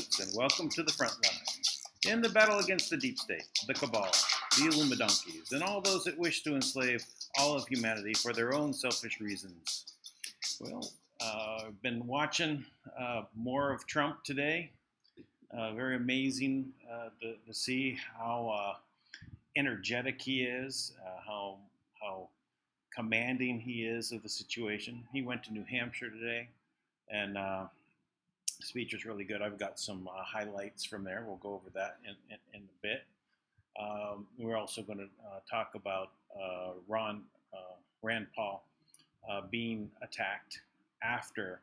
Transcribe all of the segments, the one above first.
Roots, and welcome to the FrontLines. In the battle against the deep state, the cabal, the Illuminonkeys, and all those that wish to enslave all of humanity for their own selfish reasons. Well, I've been watching more of Trump today. Very amazing to see how energetic he is, how commanding he is of the situation. He went to New Hampshire today, and the speech was really good. I've got some highlights from there. We'll go over that in a bit. We're also going to talk about Rand Paul being attacked after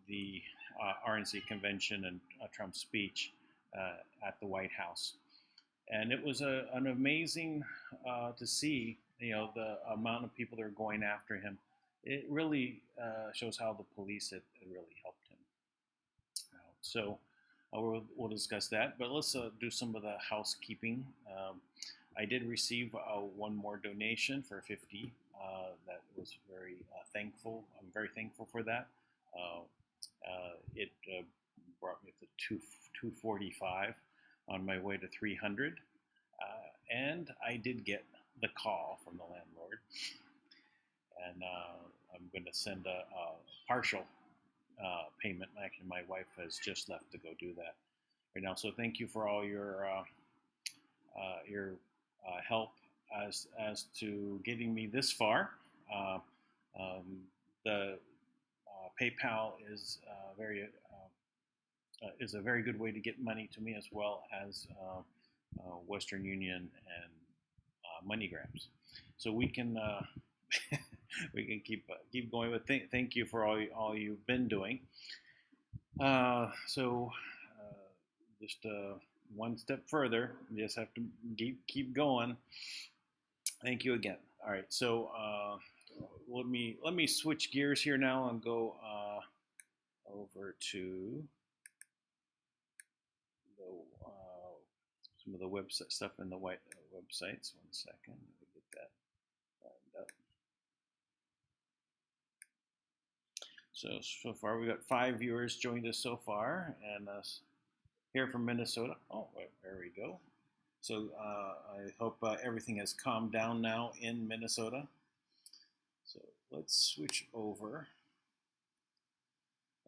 the RNC convention and Trump's speech at the White House. And it was an amazing to see, the amount of people that are going after him. It really shows how the police had really helped him. So we'll discuss that, but let's do some of the housekeeping. I did receive one more donation for $50. That was very thankful. I'm very thankful for that. It brought me to $245 on my way to $300, and I did get the call from the landlord, and I'm going to send a partial payment. Actually, my wife has just left to go do that right now. So thank you for all your help as to getting me this far. The PayPal is is a very good way to get money to me, as well as Western Union and MoneyGrams. So we can we can keep going. But thank you for all you've been doing. Just one step further. You just have to keep going. Thank you again. All right. So let me switch gears here now and go over to some of the website stuff in the websites. 1 second. Let me get that lined up. So far we got 5 viewers joined us so far, and here from Minnesota. Oh, there we go. So I hope everything has calmed down now in Minnesota. So let's switch over,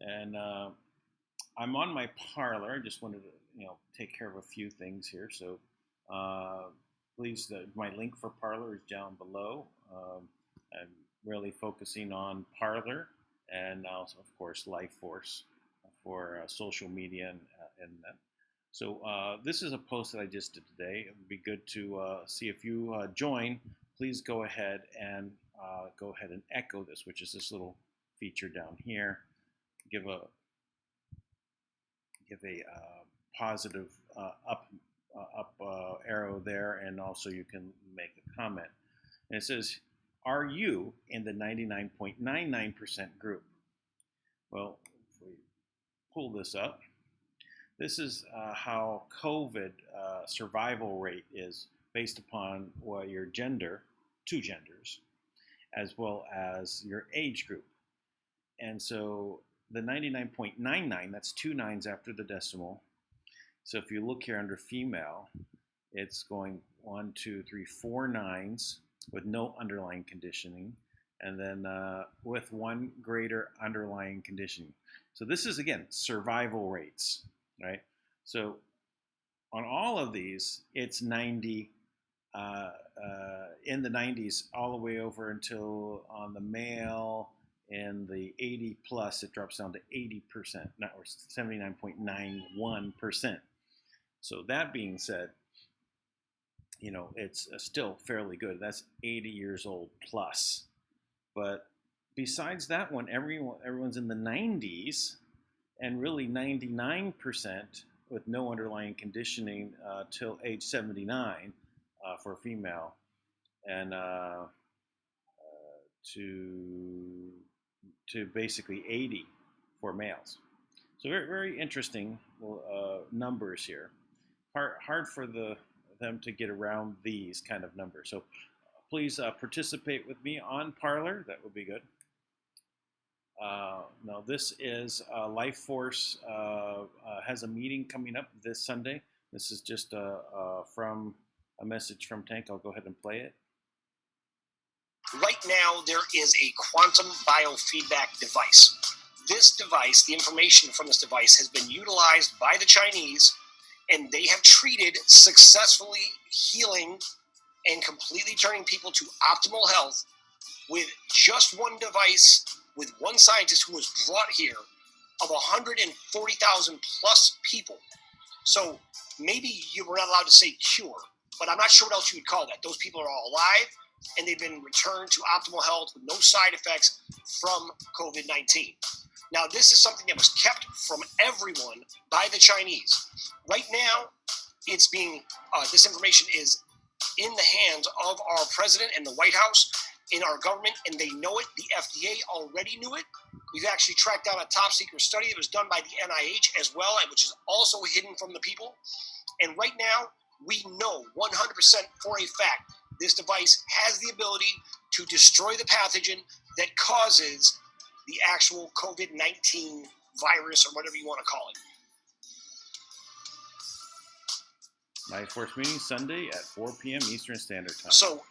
and I'm on my Parler. I just wanted to take care of a few things here. So please, my link for Parler is down below. I'm really focusing on Parler, and also, of course, LifeForce for social media and that. So this is a post that I just did today. It would be good to see if you join. Please go ahead and echo this, which is this little feature down here. Give a positive up arrow there, and also you can make a comment. And it says, "Are you in the 99.99% group?" Well, if we pull this up, this is how COVID survival rate is based upon your gender, 2 genders, as well as your age group. And so the 99.99, that's 2 nines after the decimal. So if you look here under female, it's going 1, 2, 3, 4 nines with no underlying conditioning, and then with 1 greater underlying conditioning. So this is, again, survival rates, right? So on all of these, it's 90, in the 90s all the way over until on the male, in the 80 plus, it drops down to 80%, or 79.91%. So that being said, it's still fairly good. That's 80 years old plus. But besides that one, everyone's in the 90s, and really 99% with no underlying conditioning till age 79 for a female, and to basically 80 for males. So very, very interesting numbers here. Hard for them to get around these kind of numbers. So please participate with me on Parler. That would be good. No, this is Life Force has a meeting coming up this Sunday. This is just from a message from Tank. I'll go ahead and play it. Right now, there is a quantum biofeedback device. This device, the information from this device, has been utilized by the Chinese, and they have treated, successfully healing and completely turning people to optimal health with just one device, with one scientist who was brought here, of 140,000 plus people. So maybe you were not allowed to say cure, but I'm not sure what else you would call that. Those people are all alive, and they've been returned to optimal health with no side effects from COVID-19. Now, this is something that was kept from everyone by the Chinese. Right now, it's being this information is in the hands of our president and the White House, in our government, and they know it. The FDA already knew it. We've actually tracked down a top secret study that was done by the NIH as well, which is also hidden from the people. And right now, we know 100% for a fact this device has the ability to destroy the pathogen that causes the actual COVID-19 virus, or whatever you want to call it. Life Force meeting Sunday at 4 p.m. Eastern Standard Time. So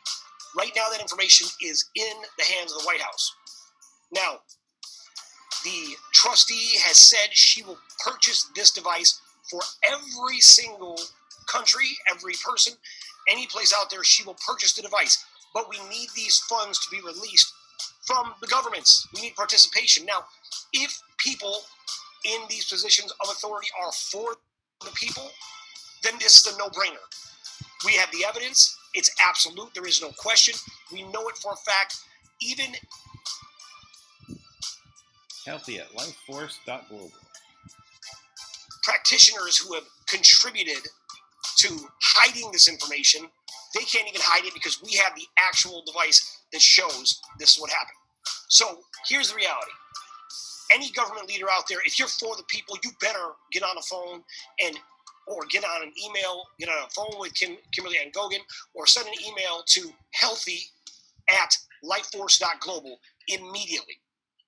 right now that information is in the hands of the White House. Now, the trustee has said she will purchase this device for every single country, every person, any place out there. She will purchase the device. But we need these funds to be released from the governments. We need participation. Now, if people in these positions of authority are for the people, then this is a no-brainer. We have the evidence. It's absolute. There is no question. We know it for a fact. Even healthy at lifeforce.global. Practitioners who have contributed to hiding this information, they can't even hide it because we have the actual device that shows this is what happened. So here's the reality. Any government leader out there, if you're for the people, you better get on the phone or get on an email, get on a phone with Kimberly Ann Gogan, or send an email to healthy@lifeforce.global immediately.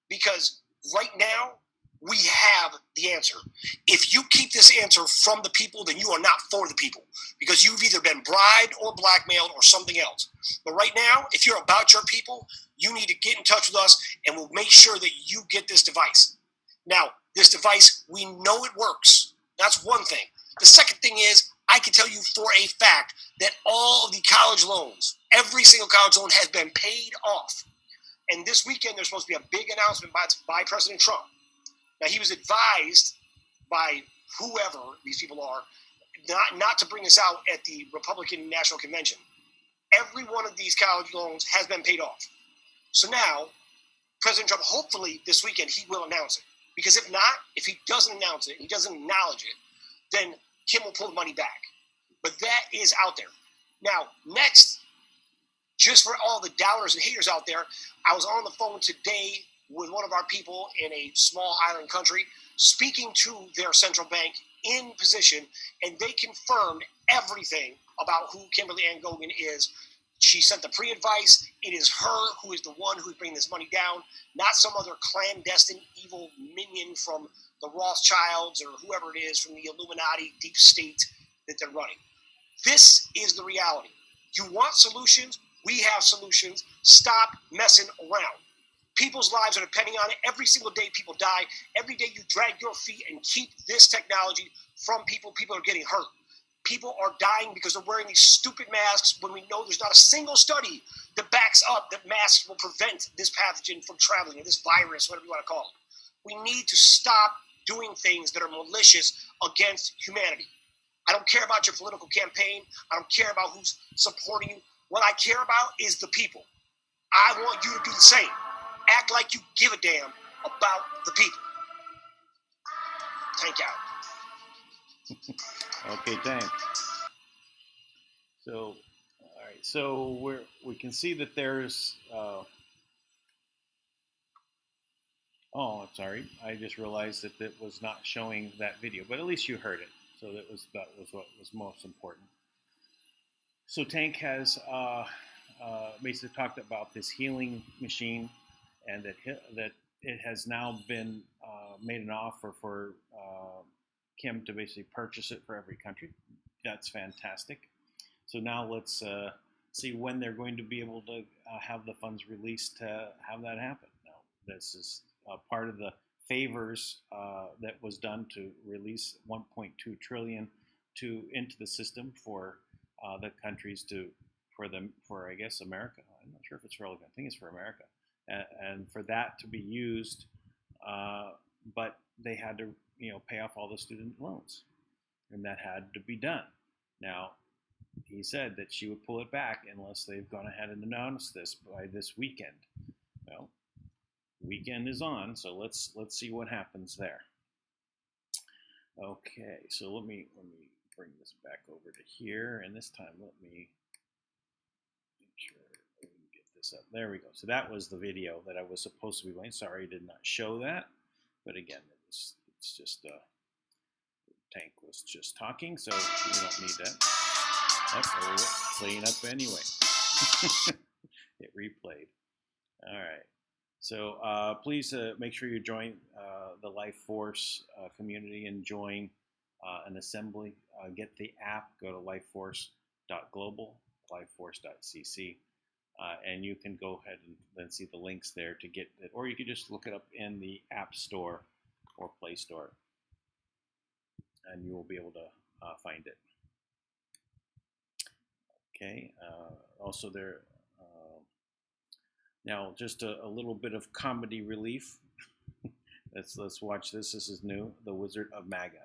Because right now, we have the answer. If you keep this answer from the people, then you are not for the people, because you've either been bribed or blackmailed or something else. But right now, if you're about your people, you need to get in touch with us, and we'll make sure that you get this device. Now, this device, we know it works. That's one thing. The second thing is, I can tell you for a fact that all of the college loans, every single college loan has been paid off. And this weekend, there's supposed to be a big announcement by President Trump. Now, he was advised by whoever these people are not to bring this out at the Republican National Convention. Every one of these college loans has been paid off. So now, President Trump, hopefully this weekend, he will announce it. Because if not, if he doesn't announce it, he doesn't acknowledge it, then Kim will pull the money back. But that is out there. Now, next, just for all the doubters and haters out there, I was on the phone today with one of our people in a small island country, speaking to their central bank in position, and they confirmed everything about who Kimberly Ann Gogan is. She sent the pre-advice. It is her who is the one who's bringing this money down, not some other clandestine evil minion from the Rothschilds or whoever it is from the Illuminati deep state that they're running. This is the reality. You want solutions? We have solutions. Stop messing around. People's lives are depending on it. Every single day people die. Every day you drag your feet and keep this technology from people. People are getting hurt. People are dying because they're wearing these stupid masks when we know there's not a single study that backs up that masks will prevent this pathogen from traveling, or this virus, whatever you want to call it. We need to stop doing things that are malicious against humanity. I don't care about your political campaign. I don't care about who's supporting you. What I care about is the people. I want you to do the same. Act like you give a damn about the people. Tank out. Okay, thanks. So, all right. So we can see that there's. Oh, I'm sorry. I just realized that it was not showing that video, but at least you heard it. So that was what was most important. So Tank has basically talked about this healing machine, and that it has now been made an offer for Kim to basically purchase it for every country. That's fantastic. So now let's see when they're going to be able to have the funds released to have that happen. Now, this is part of the favors that was done to release 1.2 trillion into the system for the countries for I guess America. I'm not sure if it's relevant. I think it's for America, and for that to be used, but they had to pay off all the student loans, and that had to be done. Now, he said that she would pull it back unless they've gone ahead and announced this by this weekend. Well, weekend is on, so let's see what happens there. Okay, so let me bring this back over to here, and this time let me make sure we can get this up. There we go. So that was the video that I was supposed to be playing. Sorry, I did not show that, but again, it's just Tank was just talking, so we don't need that. Oh, there we go. Playing up anyway. It replayed. All right. So please make sure you join the Life Force community and join an assembly. Get the app. Go to lifeforce.global, lifeforce.cc, and you can go ahead and then see the links there to get it, or you can just look it up in the App Store or Play Store, and you will be able to find it. Okay. Also there. Now, just a little bit of comedy relief. Let's watch this. This is new. The Wizard of MAGA.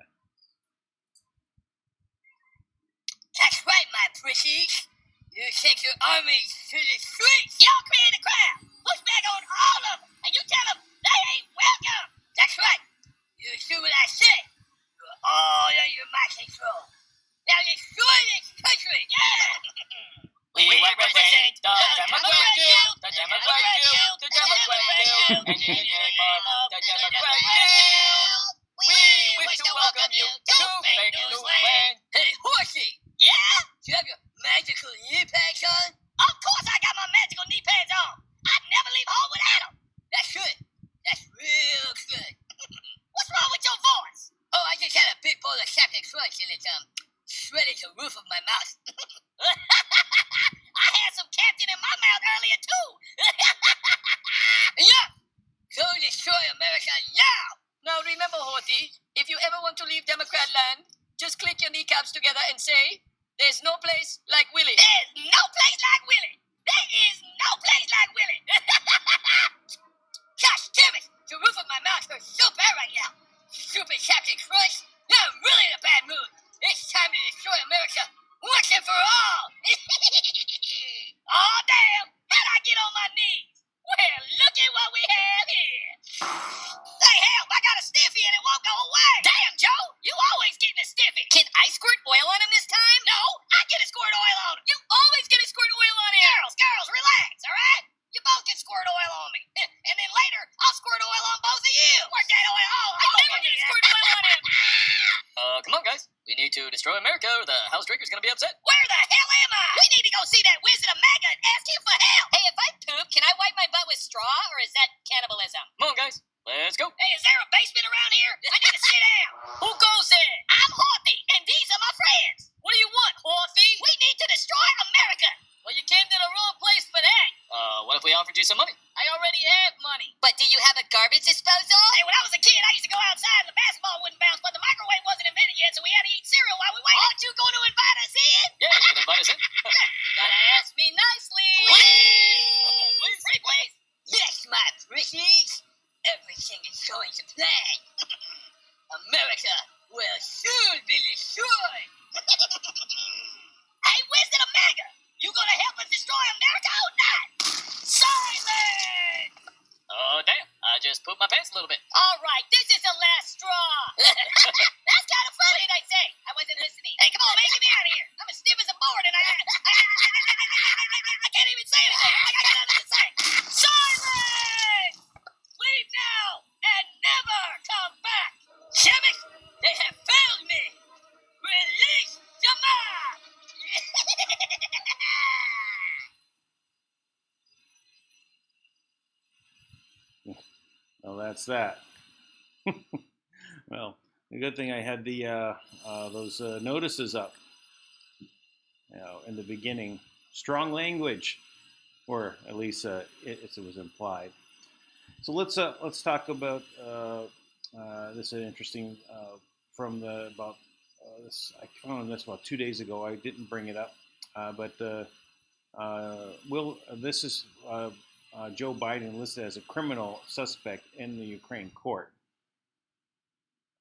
That's right, my pretties. You take your armies to the streets. Y'all create a crowd. Push back on all of them, and you tell them they ain't welcome. That's right. You do what I say. You're all on your mind control. Now destroy this country. Yeah. We represent the Democrat Guild, the Democrat Guild, the Democrat Guild, and the Democrat Guild. We wish to welcome you to Fake News Land. Hey, Horsey. Yeah? Do you have your magical knee pads on? Of course I got my magical knee pads on. I'd never leave home without them. That's good. That's real good. What's wrong with your voice? Oh, I just had a big bowl of Captain Crunch and it's shredded the roof of my mouth. I had some Captain in my mouth earlier too. Yeah. Go destroy America now. Now remember, Horty, if you ever want to leave Democrat land, just click your kneecaps together and say, "There's no place like Willie." There's no place like Willie. There is no place like Willie. Gosh damn it, the roof of my mouth hurts so bad right now. Stupid Captain Crunch. Now I'm really in a bad mood. It's time to destroy America once and for all. Oh, damn. How'd I get on my knees? Well, look at what we have here. Hey, help. I got a stiffy and it won't go away. Damn, Joe. You always getting a stiffy. Can I squirt oil on him this time? No, I get a squirt oil on him. You always get a squirt oil on him. Girls, relax, all right? You both can squirt oil on me. And then later, I'll squirt oil on both of you. Squirt that oil on. I never get a squirt oil on him. Come on, guys. We need to destroy America or the house drinker's gonna be upset. Where the hell am I? We need to go see that Wizard of MAGA and ask him for help. Hey, if I poop, can I wipe my butt with straw or is that cannibalism? Come on, guys. Let's go. Hey, is there a basement around here? I need to sit down. Who goes there? I'm Horty, and these are my friends. What do you want, Horty? We need to destroy America. Well, you came to the wrong place for that. What if we offered you some money? I already have money. But do you have a garbage disposal? Hey, when I was a kid, I used to go outside and the basketball wouldn't bounce, but the microwave wasn't invented yet, so we had to eat cereal while we waited. Aren't you going to invite us in? Yeah, you can invite us in. You gotta ask me nicely. Please. Please. Yes, my pretties. Everything is going to plan. America will soon be destroyed. Hey, Wizard of MAGA, you gonna help us destroy America or not? Silence! Oh, damn. I just pooped my pants a little bit. All right, this is the last straw. That's kind of funny. What did I say? I wasn't listening. Hey, come on, man, get me out of here. I'm as stiff as a board, and I can't even say anything. I got nothing to say. Silence! Leave now and never come back. Damn it! They have failed me. Release the mob. that's that. Well, the good thing I had those notices up, in the beginning. Strong language, or at least it was implied. So let's talk about this is interesting from the about this. I found this about 2 days ago. I didn't bring it up, but this is Joe Biden listed as a criminal suspect in the Ukraine court.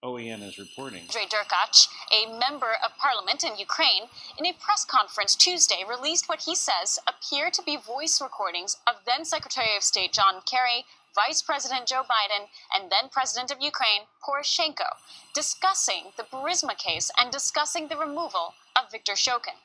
OAN is reporting. Andrei Derkach, a member of parliament in Ukraine, in a press conference Tuesday released what he says appear to be voice recordings of then Secretary of State John Kerry, Vice President Joe Biden, and then President of Ukraine, Poroshenko, discussing the Burisma case and discussing the removal of Viktor Shokin.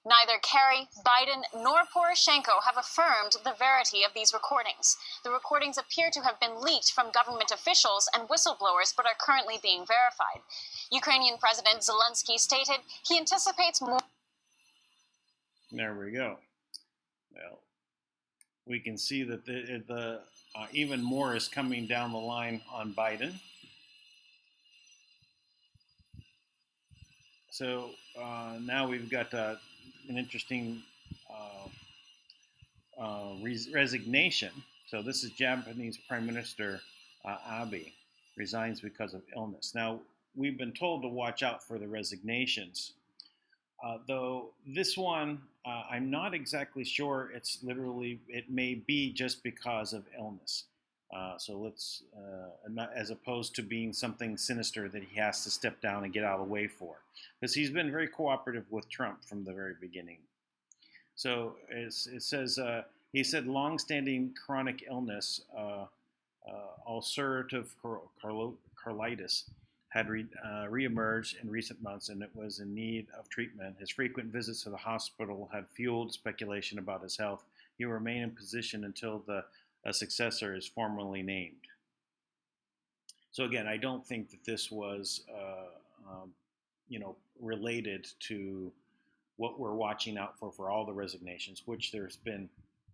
Neither Kerry, Biden, nor Poroshenko have affirmed the verity of these recordings. The recordings appear to have been leaked from government officials and whistleblowers, but are currently being verified. Ukrainian President Zelensky stated he anticipates more. There we go. Well, we can see that the even more is coming down the line on Biden. So now we've got an interesting resignation. So this is Japanese Prime Minister Abe resigns because of illness. Now, we've been told to watch out for the resignations. Though this one, I'm not exactly sure it may be just because of illness. So let's, as opposed to being something sinister that he has to step down and get out of the way for. Because he's been very cooperative with Trump from the very beginning. So it says, he said long-standing chronic illness, ulcerative colitis, had reemerged in recent months and it was in need of treatment. His frequent visits to the hospital had fueled speculation about his health. He will remain in position until a successor is formally named. So again, I don't think that this was, related to what we're watching out for all the resignations, which there's been,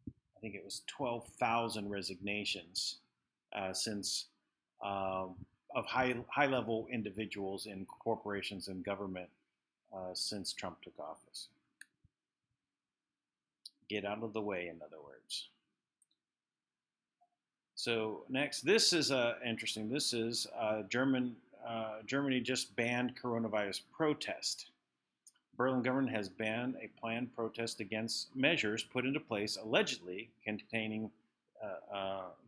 I think it was 12,000 resignations since of high-level individuals in corporations and government since Trump took office. Get out of the way, in other words. So next, this is interesting. This is Germany just banned coronavirus protest. Berlin government has banned a planned protest against measures put into place allegedly containing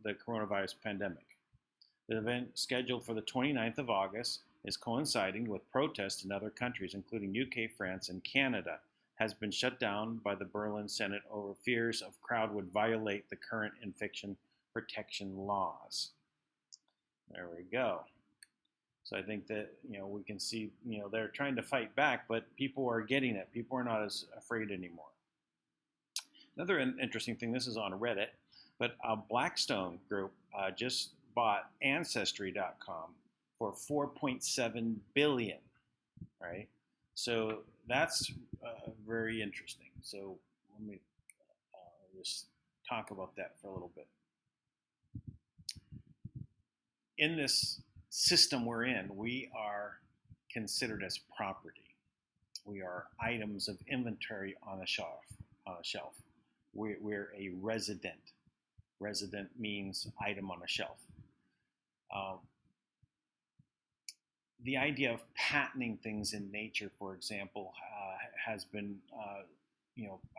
the coronavirus pandemic. The event, scheduled for the 29th of August, is coinciding with protests in other countries, including UK, France, and Canada, has been shut down by the Berlin Senate over fears of crowd would violate the current infection protection laws. There we go. So I think that, we can see, they're trying to fight back, but people are getting it. People are not as afraid anymore. Another interesting thing, this is on Reddit, but a Blackstone group just bought Ancestry.com for $4.7 billion, right? So that's very interesting. So let me just talk about that for a little bit. In this system we're in, we are considered as property. We are items of inventory on a shelf. We're a resident. Resident means item on a shelf. The idea of patenting things in nature, for example, has been,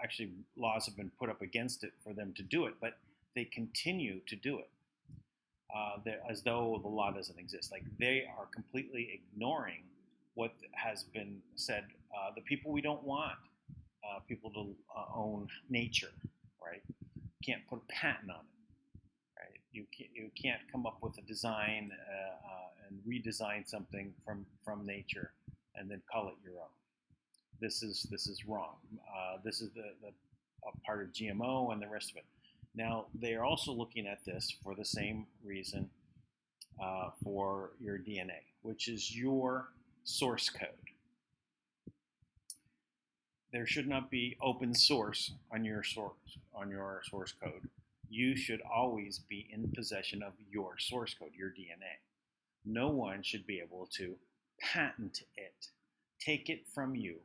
actually laws have been put up against it for them to do it, but they continue to do it. As though the law doesn't exist. Like they are completely ignoring what has been said. The people we don't want people to own nature, right? You can't put a patent on it, right? You can't come up with a design and redesign something from nature and then call it your own. This is wrong. This is a part of GMO and the rest of it. Now, they are also looking at this for the same reason for your DNA, which is your source code. There should not be open source on your source code. you should always be in possession of your source code, your DNA. No one should be able to patent it, take it from you,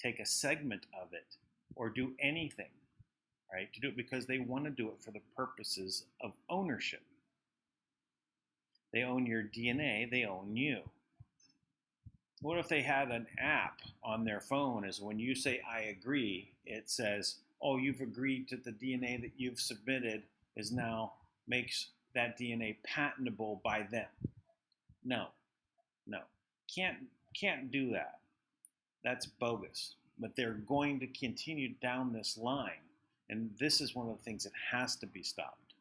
take a segment of it, or do anything, right? To do it because they want to do it for the purposes of ownership. They own your DNA, they own you. What if they had an app on their phone as when you say, I agree, it says, oh, you've agreed to the DNA that you've submitted is now makes that DNA patentable by them. No. Can't do that. That's bogus. But they're going to continue down this line. And this is one of the things that has to be stopped.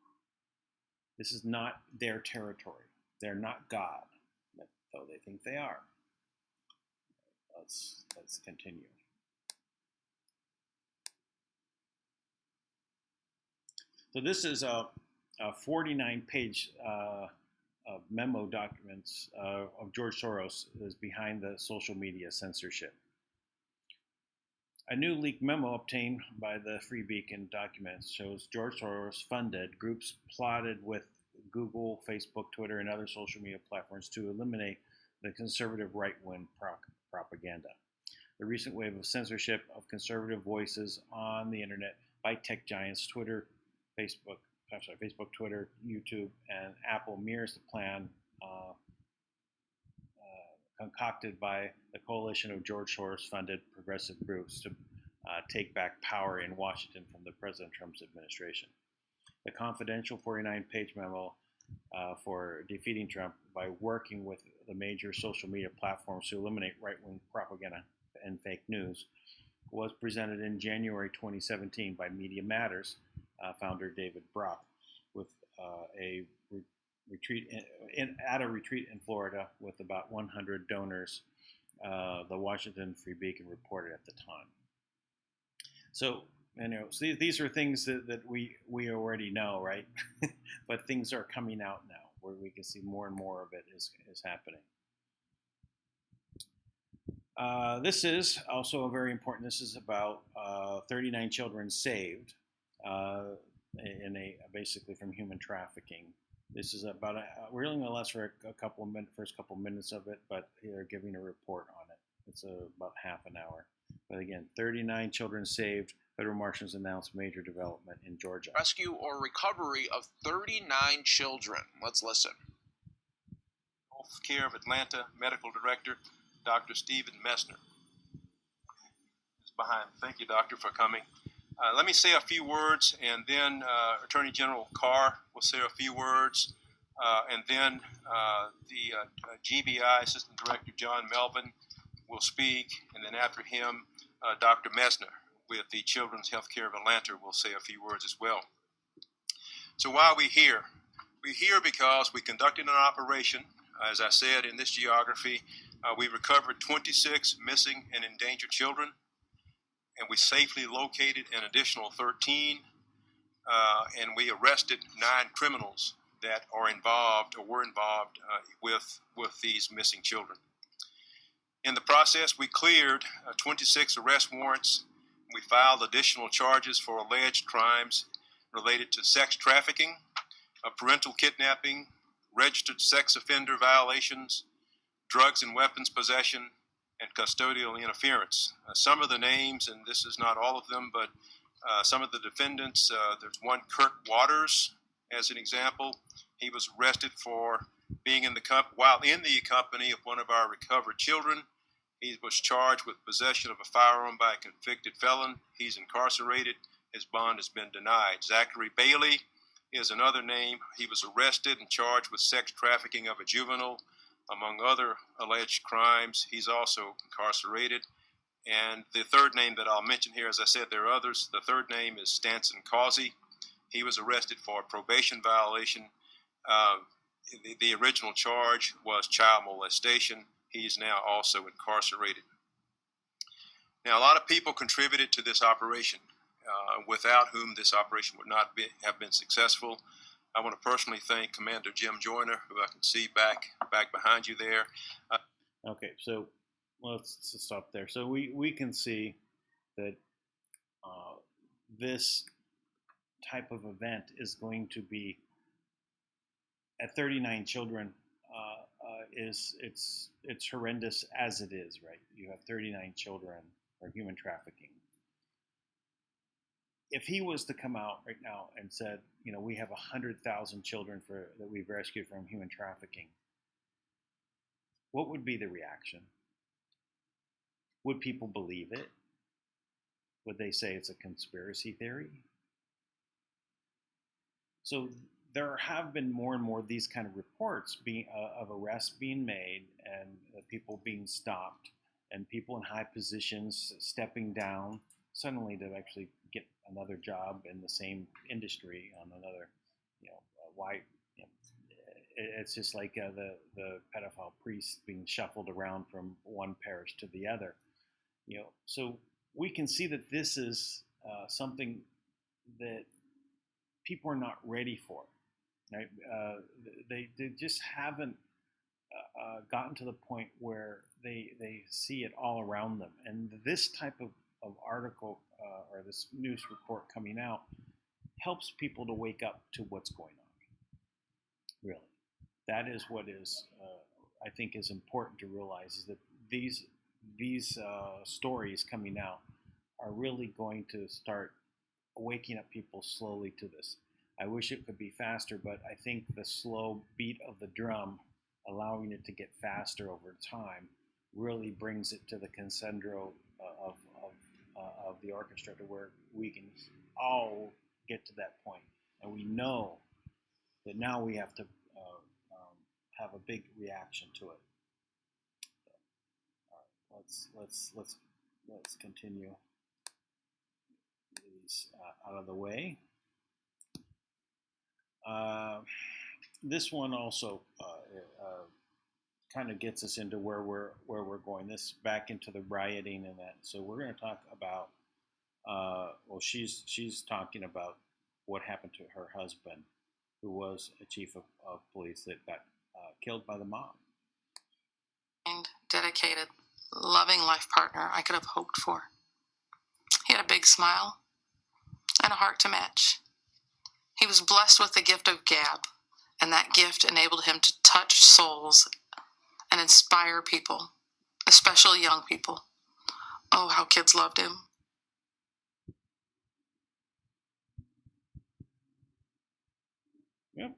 This is not their territory. They're not God, though they think they are. Let's continue. So this is a 49-page memo documents of George Soros is behind the social media censorship. A new leaked memo obtained by the Free Beacon documents shows George Soros funded groups plotted with Google, Facebook, Twitter, and other social media platforms to eliminate the conservative right-wing propaganda. The recent wave of censorship of conservative voices on the internet by tech giants Facebook, Twitter, YouTube, and Apple mirrors the plan concocted by the coalition of George Soros-funded progressive groups to take back power in Washington from the President Trump's administration. The confidential 49-page memo for defeating Trump by working with the major social media platforms to eliminate right-wing propaganda and fake news was presented in January 2017 by Media Matters founder David Brock with a retreat at a retreat in Florida with about 100 donors. The Washington Free Beacon reported at the time. So, these are things that we already know, right? But things are coming out now where we can see more and more of it is happening. This is also very important. This is about 39 children saved basically from human trafficking. This is about we're only going to last for a first couple minutes of it, but they're giving a report on it. It's about half an hour. But again, 39 children saved. Federal marshals announced major development in Georgia. Rescue or recovery of 39 children. Let's listen. Healthcare of Atlanta Medical Director, Dr. Stephen Messner is behind. Thank you, Doctor, for coming. Let me say a few words, and then Attorney General Carr will say a few words, and then the GBI Assistant Director John Melvin will speak, and then after him, Dr. Messner with the Children's Healthcare of Atlanta will say a few words as well. So why are we here? We're here because we conducted an operation, as I said, in this geography. We recovered 26 missing and endangered children, and we safely located an additional 13, and we arrested 9 criminals that are involved or were involved with these missing children. In the process, we cleared 26 arrest warrants. We filed additional charges for alleged crimes related to sex trafficking, parental kidnapping, registered sex offender violations, drugs and weapons possession, and custodial interference. Some of the names, and this is not all of them, but some of the defendants, there's one, Kirk Waters, as an example. He was arrested for being while in the company of one of our recovered children. He was charged with possession of a firearm by a convicted felon. He's incarcerated. His bond has been denied. Zachary Bailey is another name. He was arrested and charged with sex trafficking of a juvenile, among other alleged crimes. He's also incarcerated. And the third name that I'll mention here, as I said, there are others. The third name is Stanson Causey. He was arrested for a probation violation. The original charge was child molestation. He's now also incarcerated. Now, a lot of people contributed to this operation, without whom this operation would not have been successful. I want to personally thank Commander Jim Joyner, who I can see back behind you there. Okay, so let's stop there. So we can see that this type of event is going to be at 39 children. It's horrendous as it is, right? You have 39 children for human trafficking. If he was to come out right now and said, we have 100,000 children that we've rescued from human trafficking, what would be the reaction? Would people believe it? Would they say it's a conspiracy theory? So there have been more and more of these kind of reports of arrests being made and people being stopped and people in high positions stepping down suddenly to actually get another job in the same industry on another, why? It's just like the pedophile priest being shuffled around from one parish to the other. So we can see that this is something that people are not ready for. Right? They just haven't gotten to the point where they see it all around them. And this type of article or this news report coming out helps people to wake up to what's going on. Really, that is what is I think is important to realize, is that these stories coming out are really going to start waking up people slowly to this. I wish it could be faster, but I think the slow beat of the drum, allowing it to get faster over time, really brings it to the crescendo of the orchestra, to where we can all get to that point. And we know that now we have to have a big reaction to it. All right, let's continue these out of the way. This one also kind of gets us into where we're going. This back into the rioting and that. So we're going to talk about. She's talking about what happened to her husband, who was a chief of police that got killed by the mob. And dedicated, loving life partner I could have hoped for. He had a big smile and a heart to match. He was blessed with the gift of gab, and that gift enabled him to touch souls and inspire people, especially young people. Oh, how kids loved him. Yep.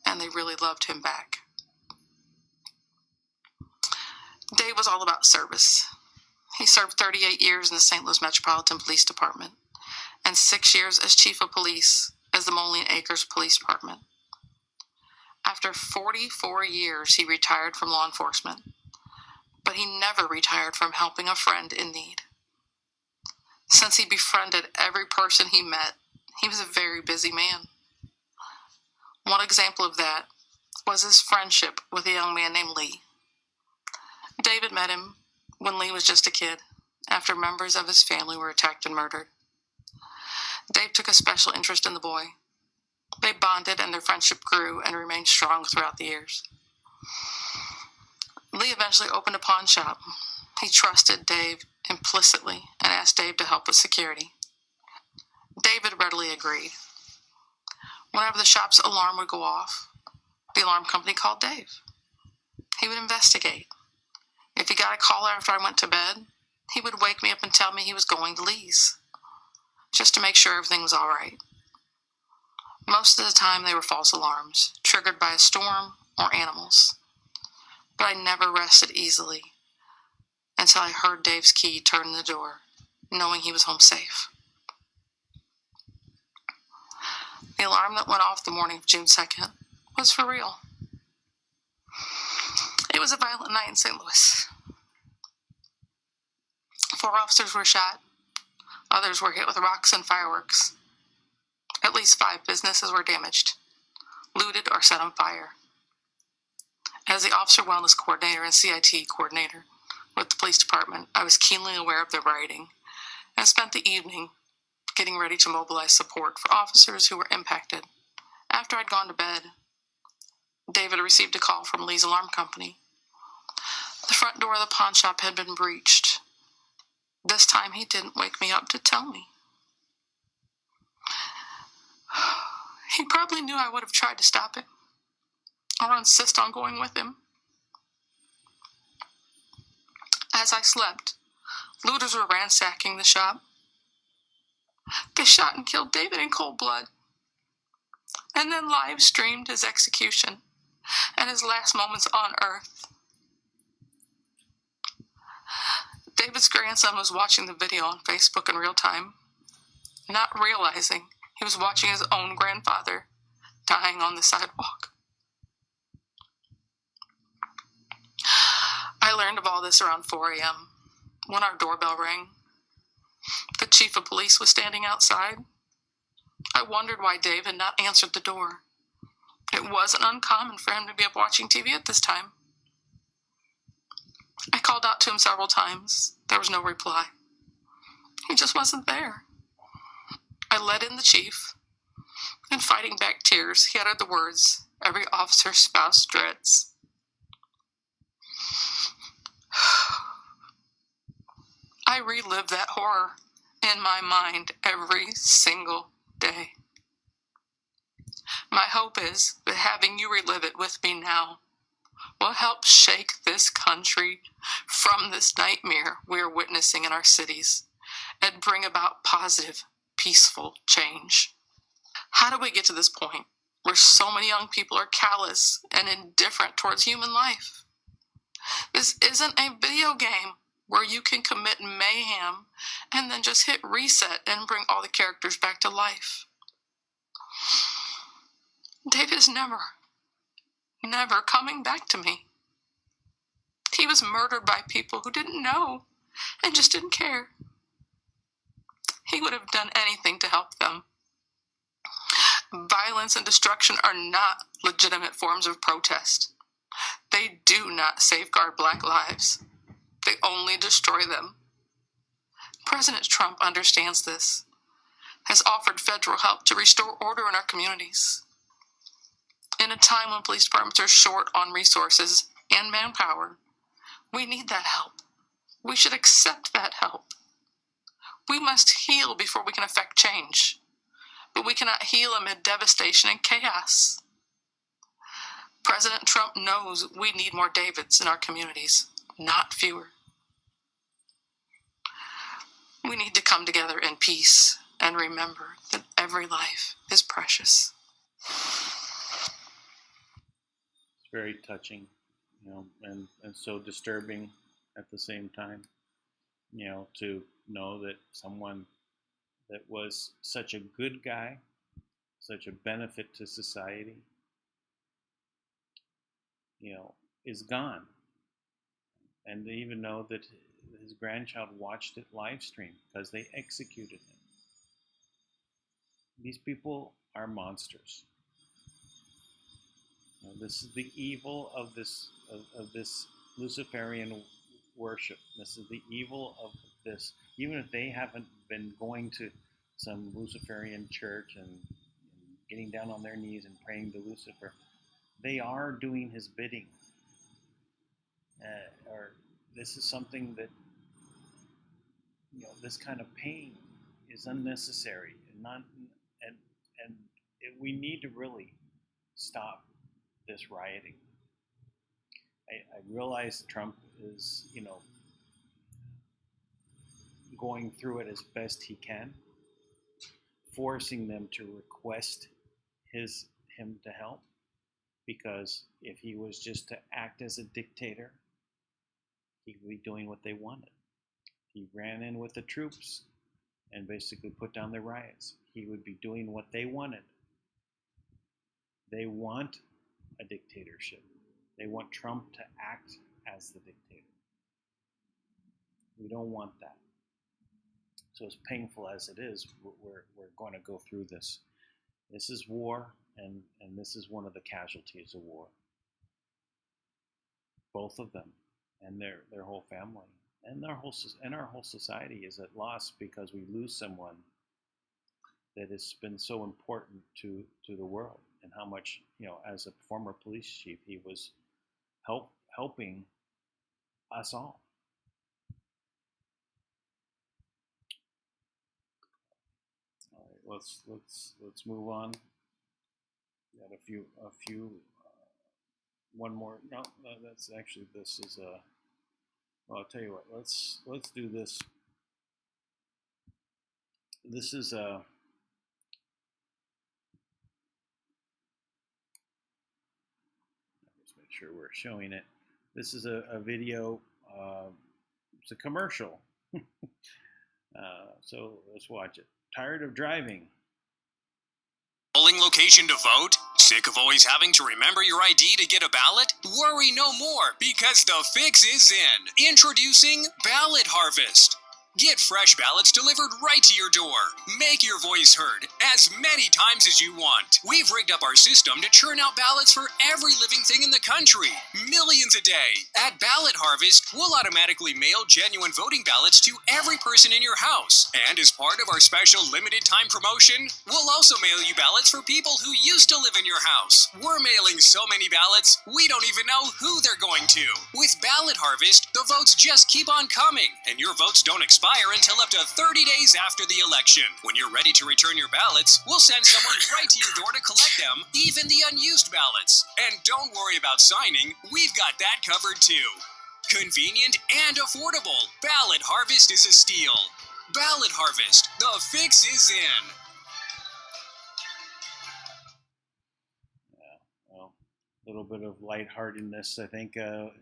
And they really loved him back. Dave was all about service. He served 38 years in the St. Louis Metropolitan Police Department and 6 years as chief of police as the Moline Acres Police Department. After 44 years, he retired from law enforcement, but he never retired from helping a friend in need. Since he befriended every person he met, he was a very busy man. One example of that was his friendship with a young man named Lee. David met him when Lee was just a kid, after members of his family were attacked and murdered. Dave took a special interest in the boy. They bonded and their friendship grew and remained strong throughout the years. Lee eventually opened a pawn shop. He trusted Dave implicitly and asked Dave to help with security. David readily agreed. Whenever the shop's alarm would go off, the alarm company called Dave. He would investigate. If he got a call after I went to bed, he would wake me up and tell me he was going to Lee's, just to make sure everything was all right. Most of the time they were false alarms, triggered by a storm or animals. But I never rested easily until I heard Dave's key turn in the door, knowing he was home safe. The alarm that went off the morning of June 2nd was for real. It was a violent night in St. Louis. 4 officers were shot. Others were hit with rocks and fireworks. At least 5 businesses were damaged, looted, or set on fire. As the Officer Wellness Coordinator and CIT Coordinator with the police department, I was keenly aware of the rioting and spent the evening getting ready to mobilize support for officers who were impacted. After I'd gone to bed, David received a call from Lee's alarm company. The front door of the pawn shop had been breached. This time he didn't wake me up to tell me. He probably knew I would have tried to stop him or insist on going with him. As I slept, looters were ransacking the shop. They shot and killed David in cold blood, and then live streamed his execution and his last moments on Earth. David's grandson was watching the video on Facebook in real time, not realizing he was watching his own grandfather dying on the sidewalk. I learned of all this around 4 a.m. when our doorbell rang. The chief of police was standing outside. I wondered why Dave had not answered the door. It wasn't uncommon for him to be up watching TV at this time. I called out to him several times. There was no reply. He just wasn't there. I led in the chief, and fighting back tears, he uttered the words every officer's spouse dreads. I relive that horror in my mind every single day. My hope is that having you relive it with me now will help shake this country from this nightmare we're witnessing in our cities and bring about positive, peaceful change. How do we get to this point where so many young people are callous and indifferent towards human life? This isn't a video game where you can commit mayhem and then just hit reset and bring all the characters back to life. David is never coming back to me. He was murdered by people who didn't know and just didn't care. He would have done anything to help them. Violence and destruction are not legitimate forms of protest. They do not safeguard Black lives. They only destroy them. President Trump understands this, has offered federal help to restore order in our communities. In a time when police departments are short on resources and manpower, we need that help. We should accept that help. We must heal before we can effect change, but we cannot heal amid devastation and chaos. President Trump knows we need more Davids in our communities, not fewer. We need to come together in peace and remember that every life is precious. It's very touching, and so disturbing at the same time, to know that someone that was such a good guy, such a benefit to society, is gone. And to even know that his grandchild watched it live stream because they executed him. These people are monsters. This is the evil of this Luciferian worship. This is the evil of this. Even if they haven't been going to some Luciferian church and getting down on their knees and praying to Lucifer, they are doing his bidding. Or this is something that, this kind of pain is unnecessary and we need to really stop this rioting. I realize Trump is, going through it as best he can, forcing them to request him to help, because if he was just to act as a dictator, he would be doing what they wanted. He ran in with the troops and basically put down the riots. He would be doing what they wanted. They want a dictatorship. They want Trump to act as the dictator. We don't want that. So as painful as it is, we're going to go through this. This is war, and this is one of the casualties of war. Both of them, and their whole family, and our whole society is at loss because we lose someone that has been so important to the world, and how much, as a former police chief, he was helping us all. let's move on. Got a few. One more. No, that's actually, this is well, I'll tell you what. Let's do this. This is let's make sure we're showing it. This is a video. It's a commercial. So let's watch it. Tired of driving? Polling location to vote? Sick of always having to remember your ID to get a ballot? Worry no more, because the fix is in. Introducing Ballot Harvest. Get fresh ballots delivered right to your door. Make your voice heard as many times as you want. We've rigged up our system to churn out ballots for every living thing in the country. Millions a day. At Ballot Harvest, we'll automatically mail genuine voting ballots to every person in your house. And as part of our special limited time promotion, we'll also mail you ballots for people who used to live in your house. We're mailing so many ballots, we don't even know who they're going to. With Ballot Harvest, the votes just keep on coming, and your votes don't expire until up to 30 days after the election. When you're ready to return your ballots, we'll send someone right to your door to collect them, even the unused ballots. And don't worry about signing, we've got that covered too. Convenient and affordable, Ballot Harvest is a steal. Ballot Harvest, the fix is in. Yeah, well, a little bit of lightheartedness, I think,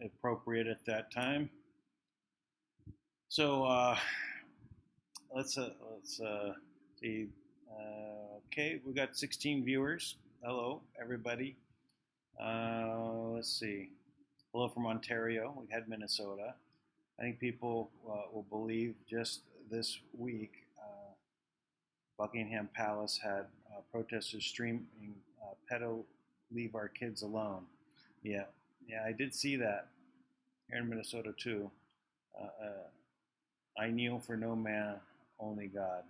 appropriate at that time. So let's see. Okay, we got 16 viewers. Hello, everybody. Let's see. Hello from Ontario. We had Minnesota. I think people will believe just this week, Buckingham Palace had protesters streaming, "Pedo, leave our kids alone." Yeah, I did see that here in Minnesota too. I kneel for no man, only God.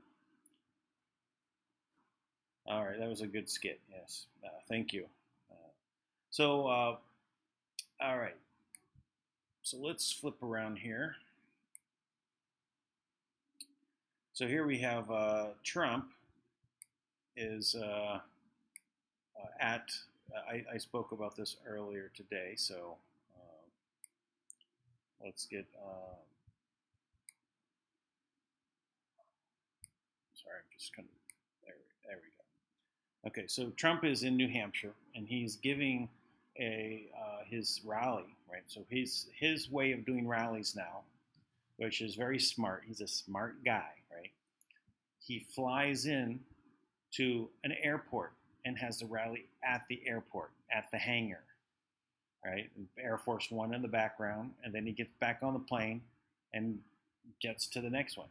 All right, that was a good skit. Yes, thank you. All right. So let's flip around here. So here we have Trump is at. I spoke about this earlier today. So let's get. Sorry, I'm just kind of there we go. Okay, so Trump is in New Hampshire, and he's giving his rally, right? So his way of doing rallies now, which is very smart. He's a smart guy, right? He flies in to an airport and has the rally at the airport, at the hangar, right? Air Force One in the background, and then he gets back on the plane and gets to the next one.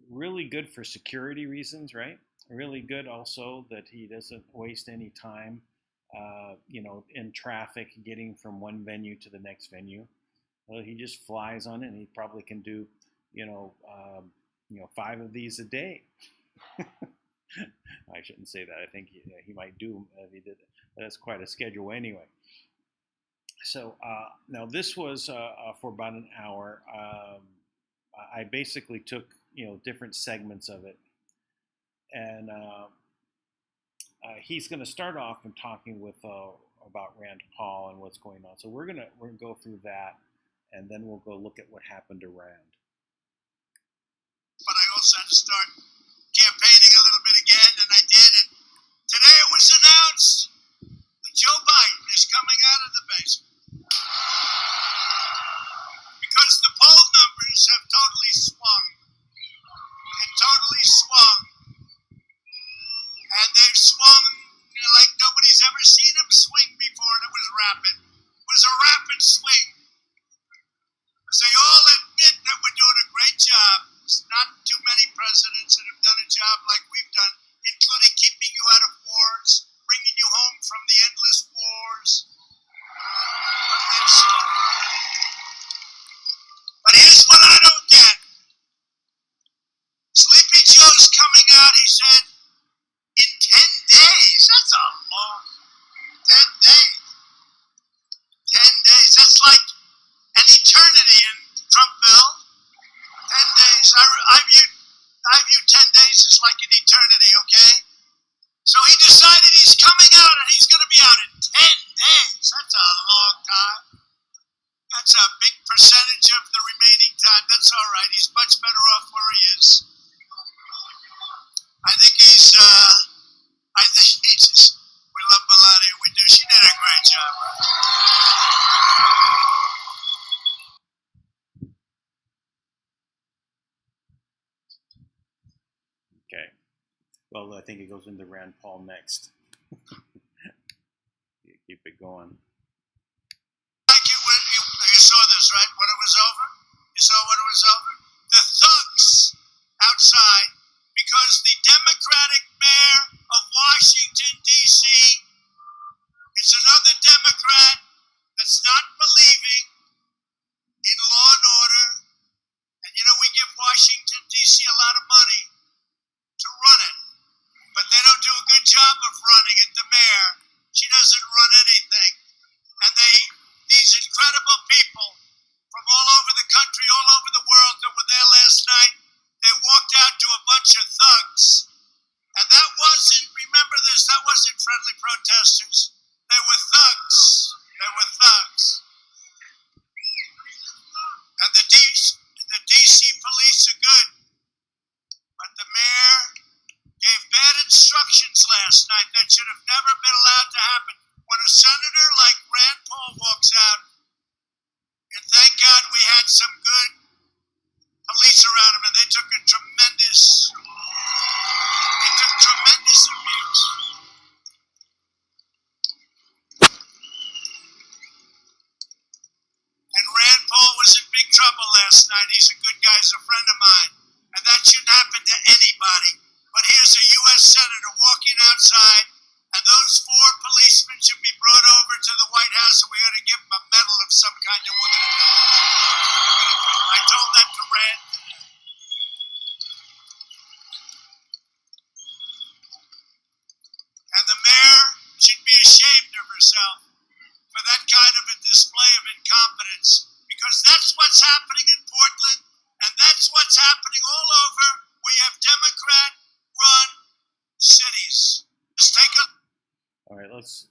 Really good for security reasons, right? Really good also that he doesn't waste any time, in traffic getting from one venue to the next venue. Well, he just flies on it, and he probably can do, 5 of these a day. I shouldn't say that. I think he might do if he did. That's quite a schedule anyway. So now this was for about an hour. I basically took different segments of it, and he's going to start off in talking with about Rand Paul and what's going on. So we're gonna go through that, and then we'll go look at what happened to Rand. But I also had to start campaigning a little bit again, and I did. And today it was announced that Joe Biden is coming out of the basement because the poll numbers have totally swung. Totally swung, and they've swung like nobody's ever seen them swing before, and it was rapid. It was a rapid swing, because they all admit that we're doing a great job. There's not too many presidents that have done a job like we've done, including keeping you out of wars, bringing you home from the endless wars. But here's what I don't get. Sleepy Joe's coming out, he said, in 10 days. That's a long 10 days. 10 days. That's like an eternity in Trumpville. 10 days. I view 10 days right. He's much better off where he is. I think we love Melania. We do. She did a great job, right? Okay. Well, I think it goes into Rand Paul next. Keep it going. You saw this, right? When it was over? You saw when it was over? The thugs outside, because the Democratic mayor of Washington, D.C. is another Democrat that's not believing in law and order. And you know, we give Washington, D.C. a lot of money to run it, but they don't do a good job of running it. The mayor, she doesn't run anything. And these incredible people from all over the country, all over the world that were there last night, they walked out to a bunch of thugs. And that wasn't, remember this, that wasn't friendly protesters. They were thugs. They were thugs. And the DC police are good. But the mayor gave bad instructions last night that should have never been allowed to happen. When a senator like Rand Paul walks out, and thank God we had some good police around him, and they took tremendous abuse. And Rand Paul was in big trouble last night. He's a good guy, he's a friend of mine. And that shouldn't happen to anybody. But here's a U.S. senator walking outside, and those 4 policemen should be brought over to the White House, and we ought to give them a medal of some kind. And we're going to do it. I told that to Rand. And the mayor should be ashamed of herself for that kind of a display of incompetence, because that's what's happening in Portland, and that's what's happening all over where you have Democrat-run cities. Just take a... All right, let's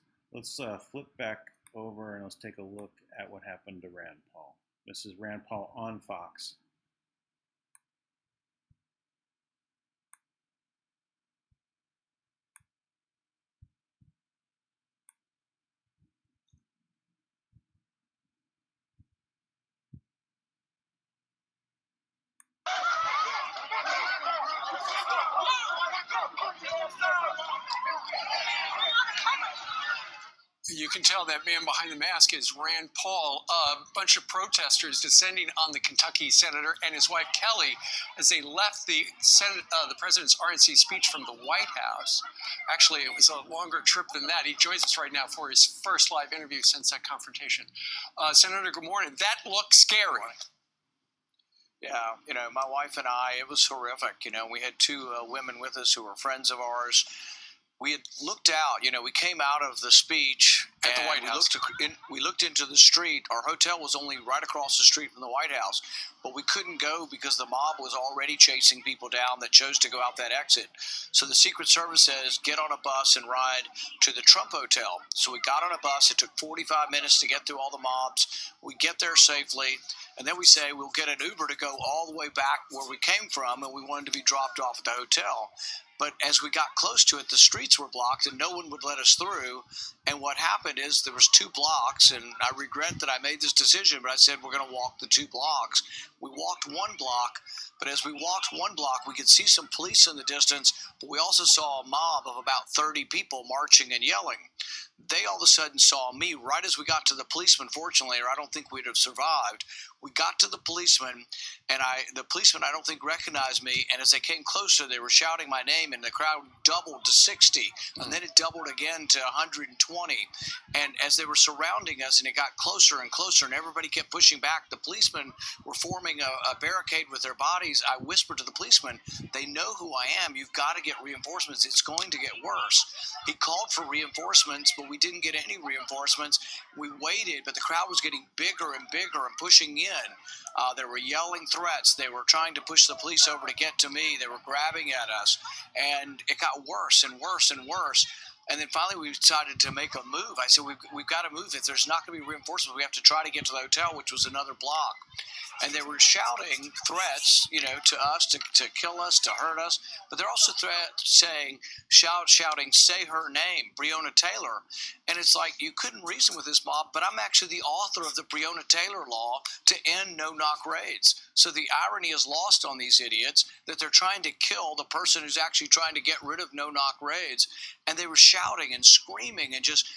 flip back over and let's take a look at what happened to Rand Paul. This is Rand Paul on Fox. You can tell that man behind the mask is Rand Paul. A bunch of protesters descending on the Kentucky senator and his wife Kelly as they left the president's RNC speech from the White House. Actually, it was a longer trip than that. He joins us right now for his first live interview since that confrontation. Senator, good morning. That looks scary. Yeah, you know, my wife and I, it was horrific. You know, we had 2 women with us who were friends of ours. We had looked out, you know, we came out of the speech at the White House. We looked into the street. Our hotel was only right across the street from the White House, but we couldn't go because the mob was already chasing people down that chose to go out that exit. So the Secret Service says, get on a bus and ride to the Trump Hotel. So we got on a bus. It took 45 minutes to get through all the mobs. We get there safely, and then we say we'll get an Uber to go all the way back where we came from, and we wanted to be dropped off at the hotel. But as we got close to it, the streets were blocked and no one would let us through. And what happened is there was 2 blocks, and I regret that I made this decision, but I said we're going to walk the 2 blocks. We walked 1 block, but as we walked 1 block, we could see some police in the distance, but we also saw a mob of about 30 people marching and yelling. They all of a sudden saw me right as we got to the policeman, fortunately, or I don't think we'd have survived. We got to the policeman, and the policeman I don't think recognized me, and as they came closer, they were shouting my name, and the crowd doubled to 60, and then it doubled again to 120. And as they were surrounding us, and it got closer and closer, and everybody kept pushing back, the policemen were forming a barricade with their bodies. I whispered to the policeman, they know who I am. You've got to get reinforcements. It's going to get worse. He called for reinforcements, but we didn't get any reinforcements. We waited, but the crowd was getting bigger and bigger and pushing in. They were yelling threats. They were trying to push the police over to get to me. They were grabbing at us, and it got worse and worse and worse. And then finally we decided to make a move. I said, we've got to move. If there's not going to be reinforcements, we have to try to get to the hotel, which was another block. And they were shouting threats, to us, to kill us, to hurt us. But they're also shouting, say her name, Breonna Taylor. And it's like, you couldn't reason with this mob, but I'm actually the author of the Breonna Taylor law to end no-knock raids. So the irony is lost on these idiots that they're trying to kill the person who's actually trying to get rid of no-knock raids. And they were shouting and screaming and just,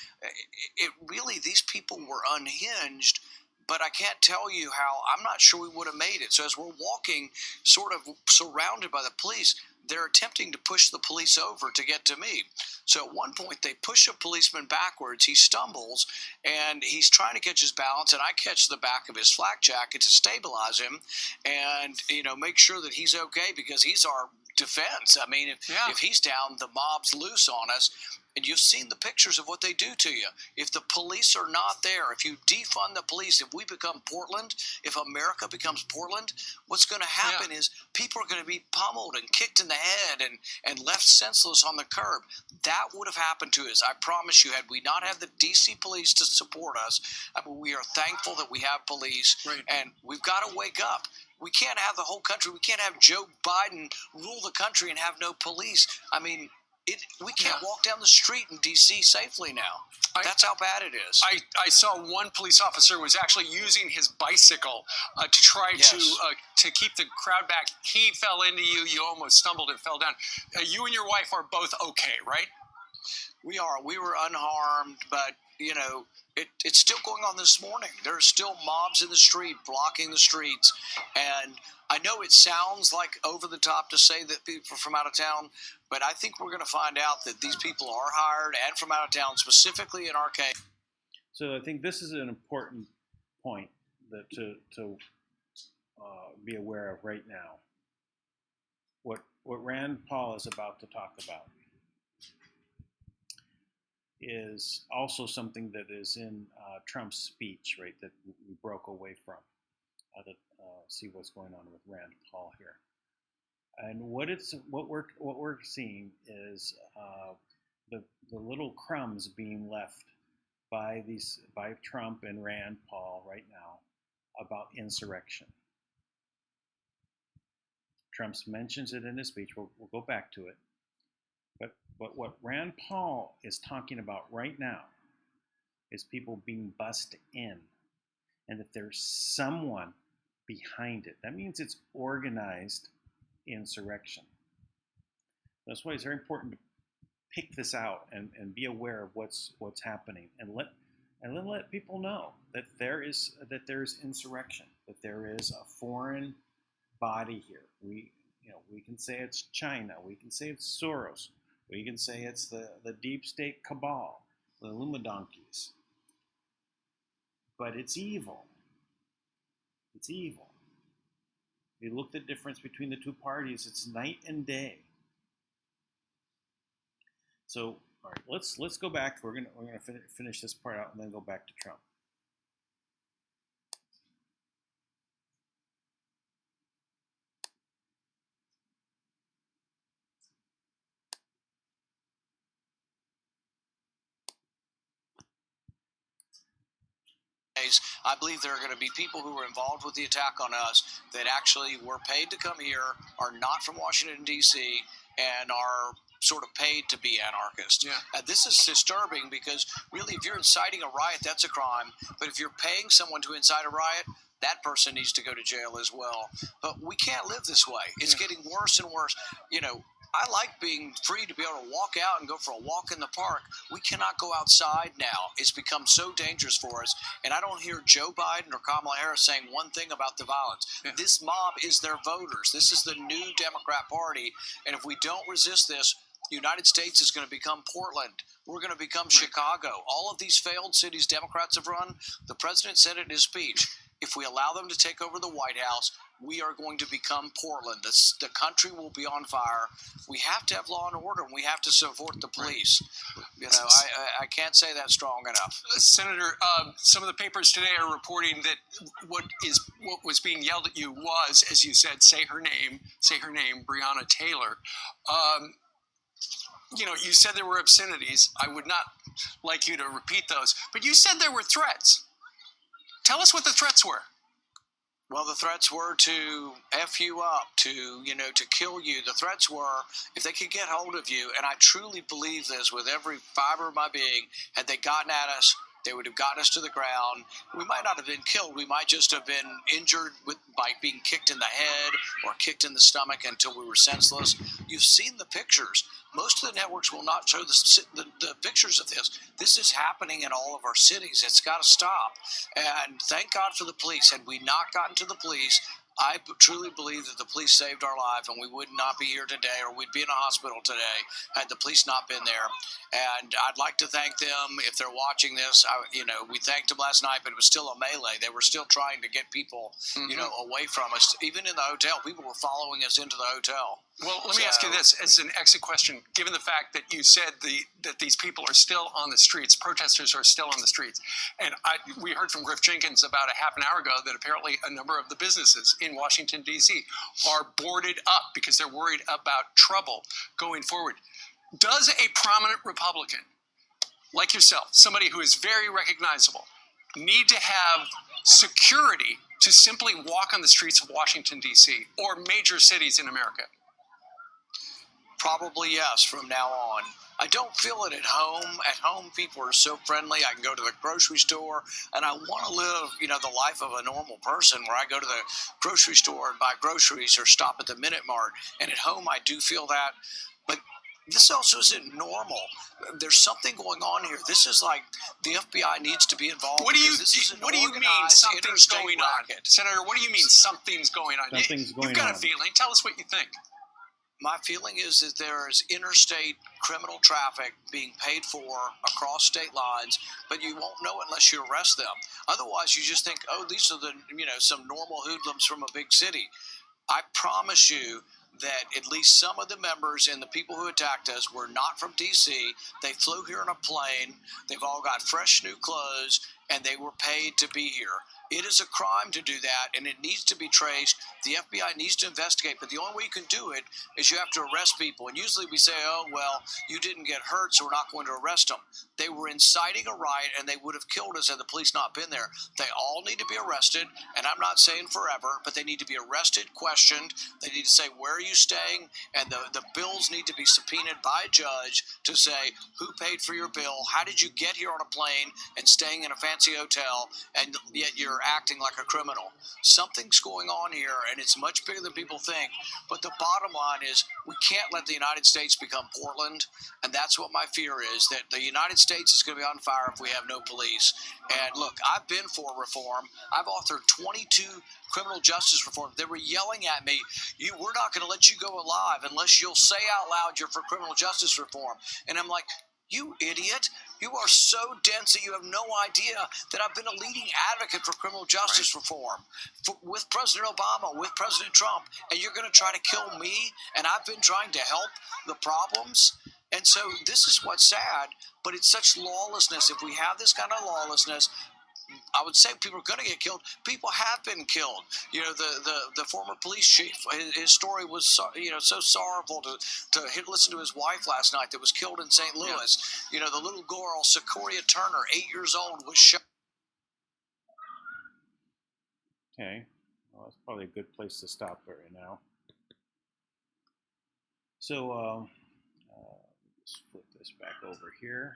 these people were unhinged. But I can't tell you how. I'm not sure we would have made it. So as we're walking, sort of surrounded by the police, they're attempting to push the police over to get to me. So at one point, they push a policeman backwards. He stumbles, and he's trying to catch his balance, and I catch the back of his flak jacket to stabilize him and, make sure that he's okay, because he's our defense. I mean, if he's down, the mob's loose on us. And you've seen the pictures of what they do to you. If the police are not there, if you defund the police, if we become Portland, if America becomes Portland, what's going to happen is people are going to be pummeled and kicked in the head and left senseless on the curb. That would have happened to us. I promise you, had we not had the D.C. police to support us, we are thankful that we have police, and we've got to wake up. We can't have the whole country. We can't have Joe Biden rule the country and have no police. I mean, we can't walk down the street in D.C. safely now. That's how bad it is. I saw one police officer was actually using his bicycle to try to keep the crowd back. He fell into you. You almost stumbled and fell down. You and your wife are both okay, right? We are. We were unharmed, but, it's still going on this morning. There's still mobs in the street blocking the streets. And I know it sounds like over the top to say that people from out of town, but I think we're going to find out that these people are hired and from out of town, specifically in our case. So I think this is an important point that to be aware of right now. What Rand Paul is about to talk about is also something that is in Trump's speech, right, that we broke away from. To see what's going on with Rand Paul here, and what we're seeing is the little crumbs being left by Trump and Rand Paul right now about insurrection. Trump mentions it in his speech. We'll go back to it. But what Rand Paul is talking about right now is people being bussed in, and that there's someone behind it. That means it's organized insurrection. That's why it's very important to pick this out and be aware of what's happening, and let people know that there is insurrection, that there is a foreign body here. We can say it's China, we can say it's Soros, we can say it's the deep state cabal, the Illuminonkeys. But it's evil. It's evil. If you look at the difference between the two parties, it's night and day. So, all right, let's go back. We're gonna finish this part out and then go back to Trump. I believe there are going to be people who were involved with the attack on us that actually were paid to come here, are not from Washington, D.C., and are sort of paid to be anarchists. This is disturbing because really if you're inciting a riot, that's a crime. But if you're paying someone to incite a riot, that person needs to go to jail as well. But we can't live this way. It's getting worse and worse. I like being free to be able to walk out and go for a walk in the park. We cannot go outside now. It's become so dangerous for us. And I don't hear Joe Biden or Kamala Harris saying one thing about the violence. This mob is their voters. This is the new Democrat Party. And if we don't resist this, the United States is going to become Portland. We're going to become Chicago. All of these failed cities Democrats have run, the president said it in his speech. If we allow them to take over the White House, we are going to become Portland. The country will be on fire. We have to have law and order, and we have to support the police. I can't say that strong enough. Senator, some of the papers today are reporting that what was being yelled at you was, as you said, say her name, Breonna Taylor. you said there were obscenities. I would not like you to repeat those, but you said there were threats. Tell us what the threats were. Well, the threats were to F you up, to kill you. The threats were if they could get hold of you, and I truly believe this with every fiber of my being, had they gotten at us, they would have gotten us to the ground. We might not have been killed. We might just have been injured by being kicked in the head or kicked in the stomach until we were senseless. You've seen the pictures. Most of the networks will not show the pictures of this. This is happening in all of our cities. It's got to stop. And thank God for the police. Had we not gotten to the police, I truly believe that the police saved our life, and we would not be here today, or we'd be in a hospital today had the police not been there. And I'd like to thank them if they're watching this. We thanked them last night, but it was still a melee. They were still trying to get people, away from us. Even in the hotel, people were following us into the hotel. Well, let me ask you this as an exit question. Given the fact that you said that these people are still on the streets, protesters are still on the streets, and we heard from Griff Jenkins about a half an hour ago that apparently a number of the businesses in Washington, D.C. are boarded up because they're worried about trouble going forward. Does a prominent Republican like yourself, somebody who is very recognizable, need to have security to simply walk on the streets of Washington, D.C. or major cities in America? Probably yes, from now on. I don't feel it at home. At home, people are so friendly. I can go to the grocery store, and I want to live, the life of a normal person where I go to the grocery store and buy groceries or stop at the Minute Mart. And at home, I do feel that. But this also isn't normal. There's something going on here. This is like the FBI needs to be involved. What do you mean something's going on? Senator, what do you mean something's going on? Something's going on. You've got a feeling. Tell us what you think. My feeling is that there is interstate criminal traffic being paid for across state lines, but you won't know unless you arrest them. Otherwise, you just think, oh, these are some normal hoodlums from a big city. I promise you that at least some of the members and the people who attacked us were not from D.C. They flew here on a plane. They've all got fresh new clothes, and they were paid to be here. It is a crime to do that, and it needs to be traced. The FBI needs to investigate, but the only way you can do it is you have to arrest people. And usually we say, oh, well, you didn't get hurt, so we're not going to arrest them. They were inciting a riot, and they would have killed us had the police not been there. They all need to be arrested, and I'm not saying forever, but they need to be arrested, questioned. They need to say, where are you staying? And the bills need to be subpoenaed by a judge to say, who paid for your bill? How did you get here on a plane and staying in a fancy hotel, and yet you're acting like a criminal? Something's going on here, and it's much bigger than people think. But the bottom line is we can't let the United States become Portland, and that's what my fear is, that the United States is going to be on fire if we have no police. And look, I've been for reform. I've authored 22 criminal justice reform. They were yelling at me, we're not going to let you go alive unless you'll say out loud you're for criminal justice reform. And I'm like, you idiot. You are so dense that you have no idea that I've been a leading advocate for criminal justice reform with President Obama, with President Trump, and you're going to try to kill me, and I've been trying to help the problems. And so this is what's sad, but it's such lawlessness. If we have this kind of lawlessness, I would say people are going to get killed. People have been killed. The former police chief, his story was so sorrowful to listen to his wife last night that was killed in St. Louis. Yeah. The little girl, Sequoia Turner, 8 years old, was shot. Okay, well, that's probably a good place to stop right now. So let's flip this back over here.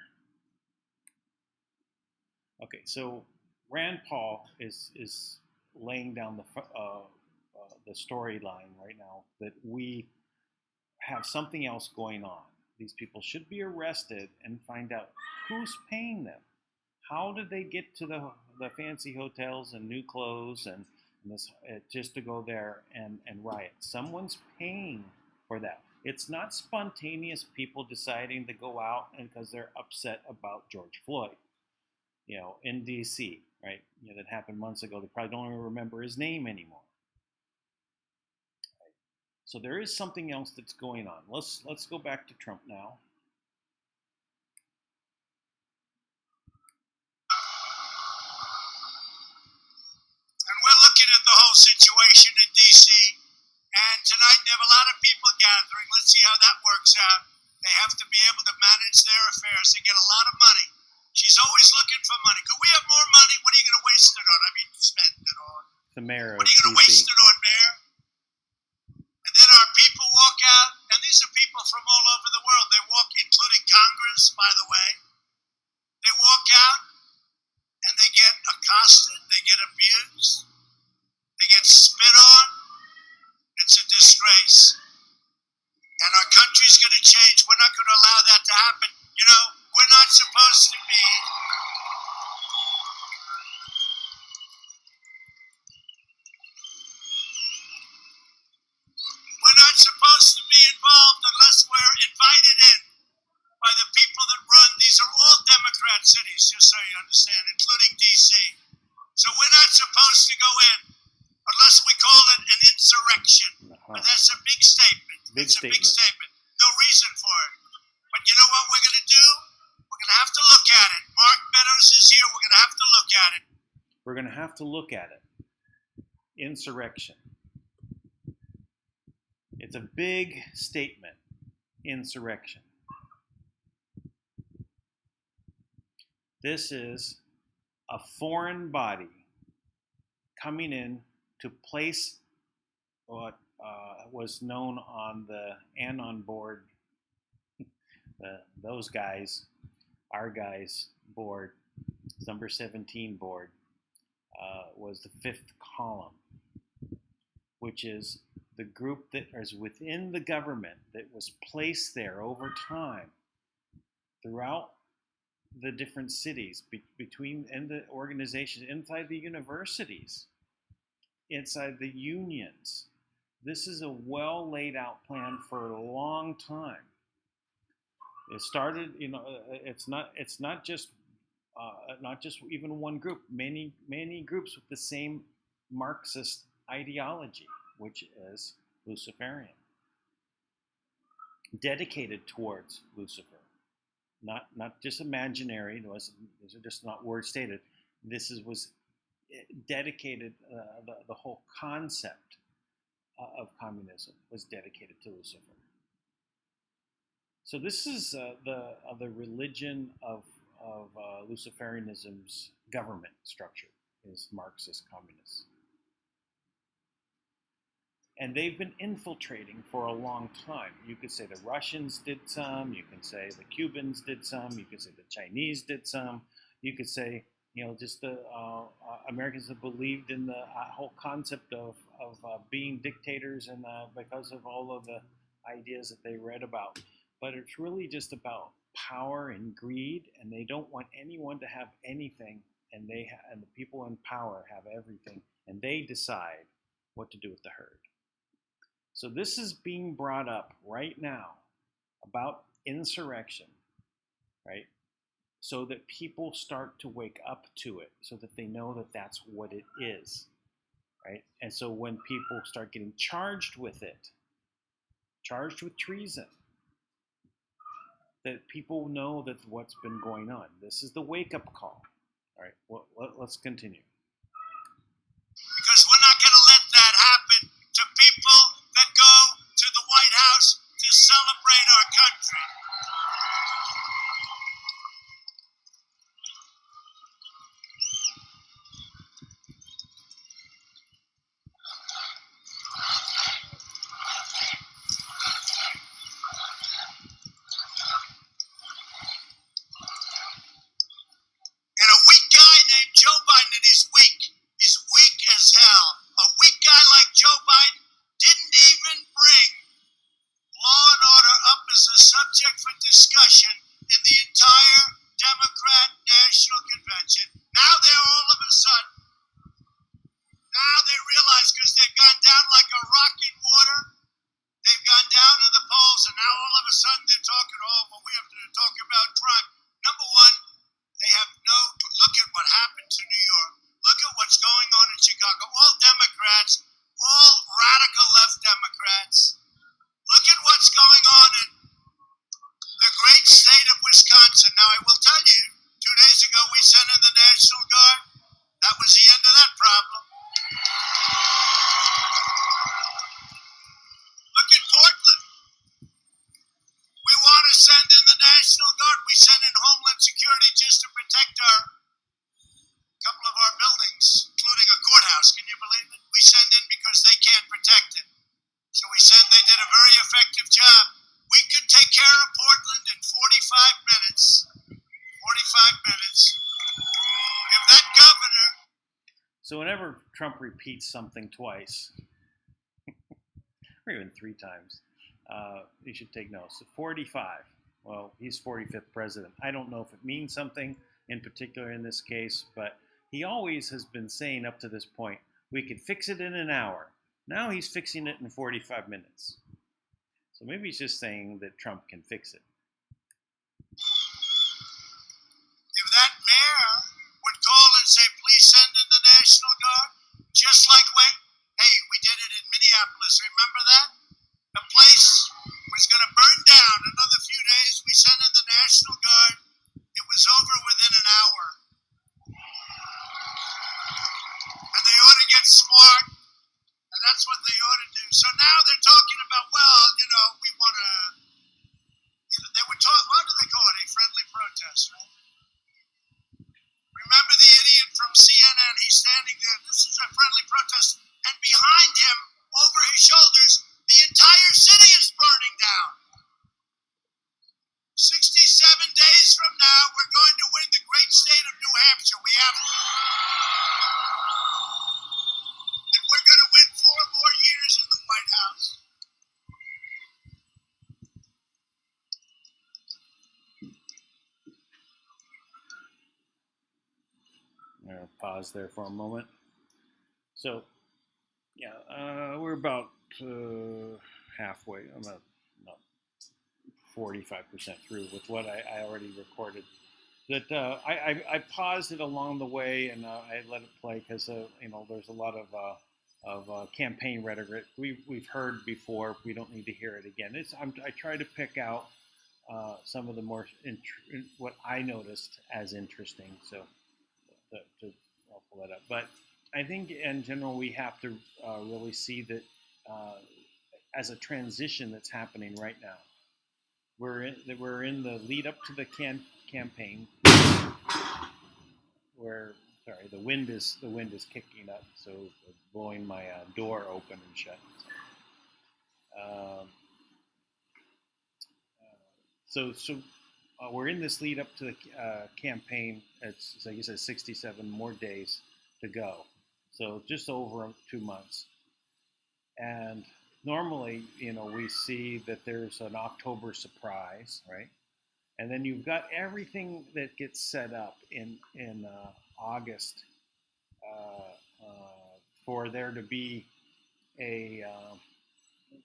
Okay, so Rand Paul is laying down the storyline right now that we have something else going on. These people should be arrested and find out who's paying them. How did they get to the fancy hotels and new clothes and this just to go there and riot? Someone's paying for that. It's not spontaneous people deciding to go out and because they're upset about George Floyd. In D.C., right? That happened months ago. They probably don't even remember his name anymore. Right. So there is something else that's going on. Let's go back to Trump now. And we're looking at the whole situation in D.C., and tonight they have a lot of people gathering. Let's see how that works out. They have to be able to manage their affairs. They get a lot of money. She's always looking for money. Could we have more money? What are you going to waste it on? I mean, spend it on. The mayor What of are you going to waste DC. it on, Mayor? And then our people walk out, and these are people from all over the world. They walk, including Congress, by the way. They walk out, and they get accosted. They get abused. They get spit on. It's a disgrace. And our country's going to change. We're not going to allow that to happen. You know, we're not supposed to be. We're not supposed to be involved unless we're invited in by the people that run. These are all Democrat cities, just so you understand, including D.C. So we're not supposed to go in unless we call it an insurrection. But that's a big statement. Big It's a big statement. statement. No reason for it. But you know what we're going to do? We're going to have to look at it. Mark Meadows is here. We're going to have to look at it. We're going to have to look at it. Insurrection. It's a big statement. Insurrection. This is a foreign body coming in to place what was known on the Anon board, those guys, our guys board, number 17 board, was the fifth column, which is the group that is within the government that was placed there over time throughout the different cities, between and the organizations, inside the universities, inside the unions. This is a well laid out plan for a long time. It started, you know, it's not just even one group. Many groups with the same Marxist ideology, which is Luciferian, dedicated towards Lucifer. Not just imaginary. These are just not words stated. This was dedicated. The whole concept of communism was dedicated to Lucifer. So this is the religion of Luciferianism's government structure is Marxist communists. And they've been infiltrating for a long time. You could say the Russians did some. You can say the Cubans did some. You could say the Chinese did some. You could say, you know, just the Americans have believed in the whole concept of being dictators, and because of all of the ideas that they read about. But it's really just about power and greed, and they don't want anyone to have anything, and and the people in power have everything, and they decide what to do with the herd. So this is being brought up right now about insurrection, right? So that people start to wake up to it, so that they know that that's what it is, right? And so when people start getting charged with it, charged with treason, that people know that what's been going on. This is the wake-up call. All right, well, let's continue. Because we're not going to let that happen to people that go to the White House to celebrate our country. And a weak guy named Joe Biden, and he's weak. He's weak as hell. A weak guy like Joe Biden didn't even bring law and order up as a subject for discussion in the entire Democrat National Convention. Now they're all of a sudden, now they realize because they've gone down like a rock in water, they've gone down to the polls, and now all of a sudden they're talking, oh, well, we have to talk about crime. Number one, they have look at what happened to New York. Look at what's going on in Chicago. All Democrats, all radical left Democrats. Look at what's going on in the great state of Wisconsin. Now, I will tell you, 2 days ago we sent in the National Guard. That was the end of that problem. Look at Portland. We want to So whenever Trump repeats something twice, or even 3 times, you should take notes. So 45. Well, he's 45th president. I don't know if it means something in particular in this case, but he always has been saying up to this point, we could fix it in an hour. Now he's fixing it in 45 minutes. So maybe he's just saying that Trump can fix it. If that mayor would call and say, please send in the National Guard, just like we did it in Minneapolis. Remember that? The place was going to burn down another few days. We sent in the National Guard. It was over within an hour. And they ought to get smart, and that's what they ought to do. So now they're talking about, we want to, they were talking, what do they call it? A friendly protest, right? Remember the idiot from CNN? He's standing there. This is a friendly protest. And behind him, over his shoulders, the entire city is burning down. 67 days from now, we're going to win the great state of New Hampshire. We have to. And we're going to win 4 more years in the White House. I'm going to pause there for a moment. So, we're about halfway. I'm about 45% through with what I already recorded. That I paused it along the way and I let it play because there's a lot of campaign rhetoric we've heard before. We don't need to hear it again. I try to pick out some of the more what I noticed as interesting. So I'll pull that up. But I think in general we have to really see that as a transition that's happening right now. We're in the lead up to the campaign. The wind is kicking up, so it's blowing my door open and shut. So we're in this lead up to the campaign. It's like you said, 67 more days to go. So just over 2 months. And normally, we see that there's an October surprise, right? And then you've got everything that gets set up in August for there to be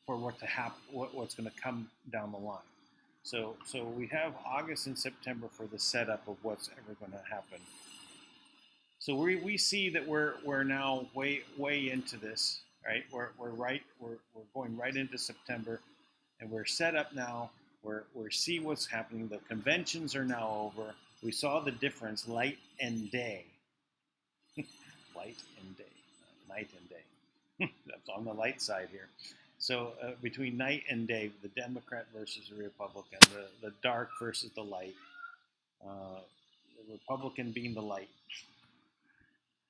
for what to happen, what's going to come down the line. So we have August and September for the setup of what's ever going to happen. So we see that we're now way into this, right? We're going right into September, and we're set up now. We're see what's happening. The conventions are now over. We saw the difference, light and day. Light and day, night and day. That's on the light side here. So between night and day, the Democrat versus the Republican, the dark versus the light, the Republican being the light.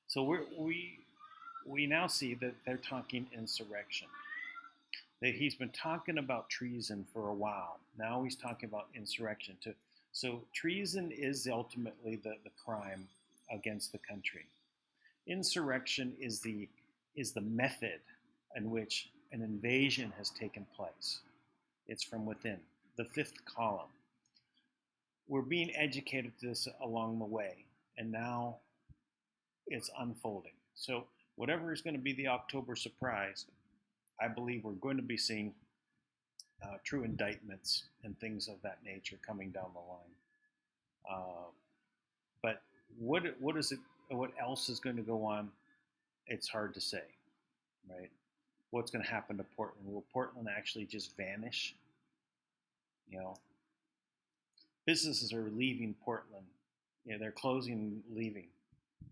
So we now see that they're talking insurrection. That he's been talking about treason for a while. Now he's talking about insurrection. So treason is ultimately the crime against the country. Insurrection is the method in which an invasion has taken place. It's from within, the 5th column. We're being educated to this along the way, and now it's unfolding. So whatever is going to be the October surprise, I believe we're going to be seeing true indictments and things of that nature coming down the line. But what else is going to go on? It's hard to say, right? What's going to happen to Portland? Will Portland actually just vanish? Businesses are leaving Portland. They're closing and leaving.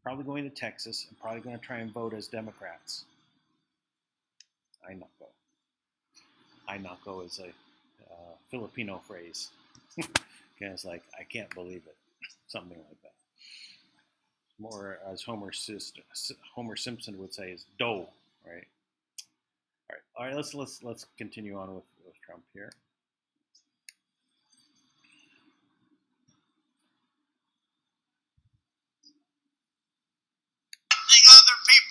Probably going to Texas and probably going to try and vote as Democrats. Ainako is a Filipino phrase. It's like, I can't believe it. Something like that. More as Homer Simpson would say is dough, right? All right. Let's continue on with Trump here. Other people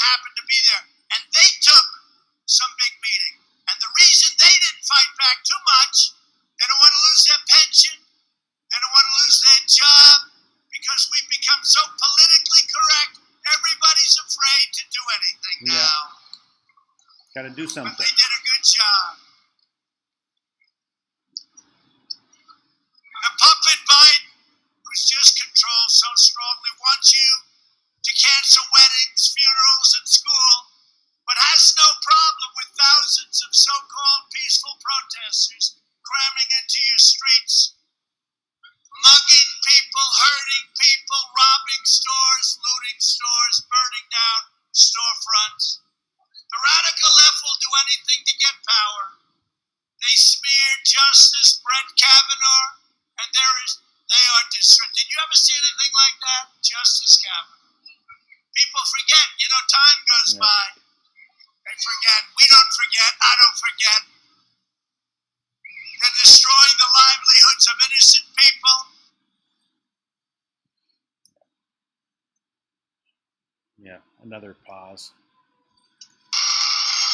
happened to be there. And they took some big meeting. And the reason they didn't fight back too much, they don't want to lose their pension, they don't want to lose their job, because we've become so politically correct, everybody's afraid to do anything now. Got to do something. But they did a good job. The puppet Biden, who's just controlled so strongly, wants you to cancel weddings, funerals, and school, but has no problem with thousands of so-called peaceful protesters cramming into your streets, mugging people, hurting people, robbing stores, looting stores, burning down storefronts. The radical left will do anything to get power. They smeared Justice Brett Kavanaugh, and they are distraught. Did you ever see anything like that? Justice Kavanaugh. People forget, time goes by. They forget. We don't forget. I don't forget. They're destroying the livelihoods of innocent people. Yeah, another pause.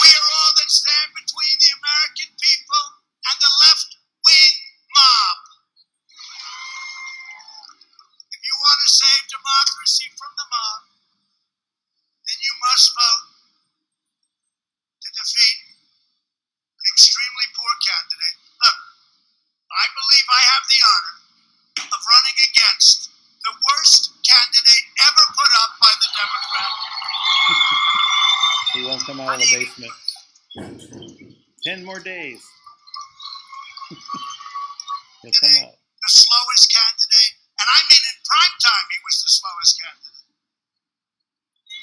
We are all that stand between the American people and the left-wing mob. If you want to save democracy from the mob, then you must vote to defeat an extremely poor candidate. Look, I believe I have the honor of running against the worst candidate ever put up by the Democrats. He won't come out of the basement. 10 more days. He'll come up. The slowest candidate, and I mean in prime time he was the slowest candidate,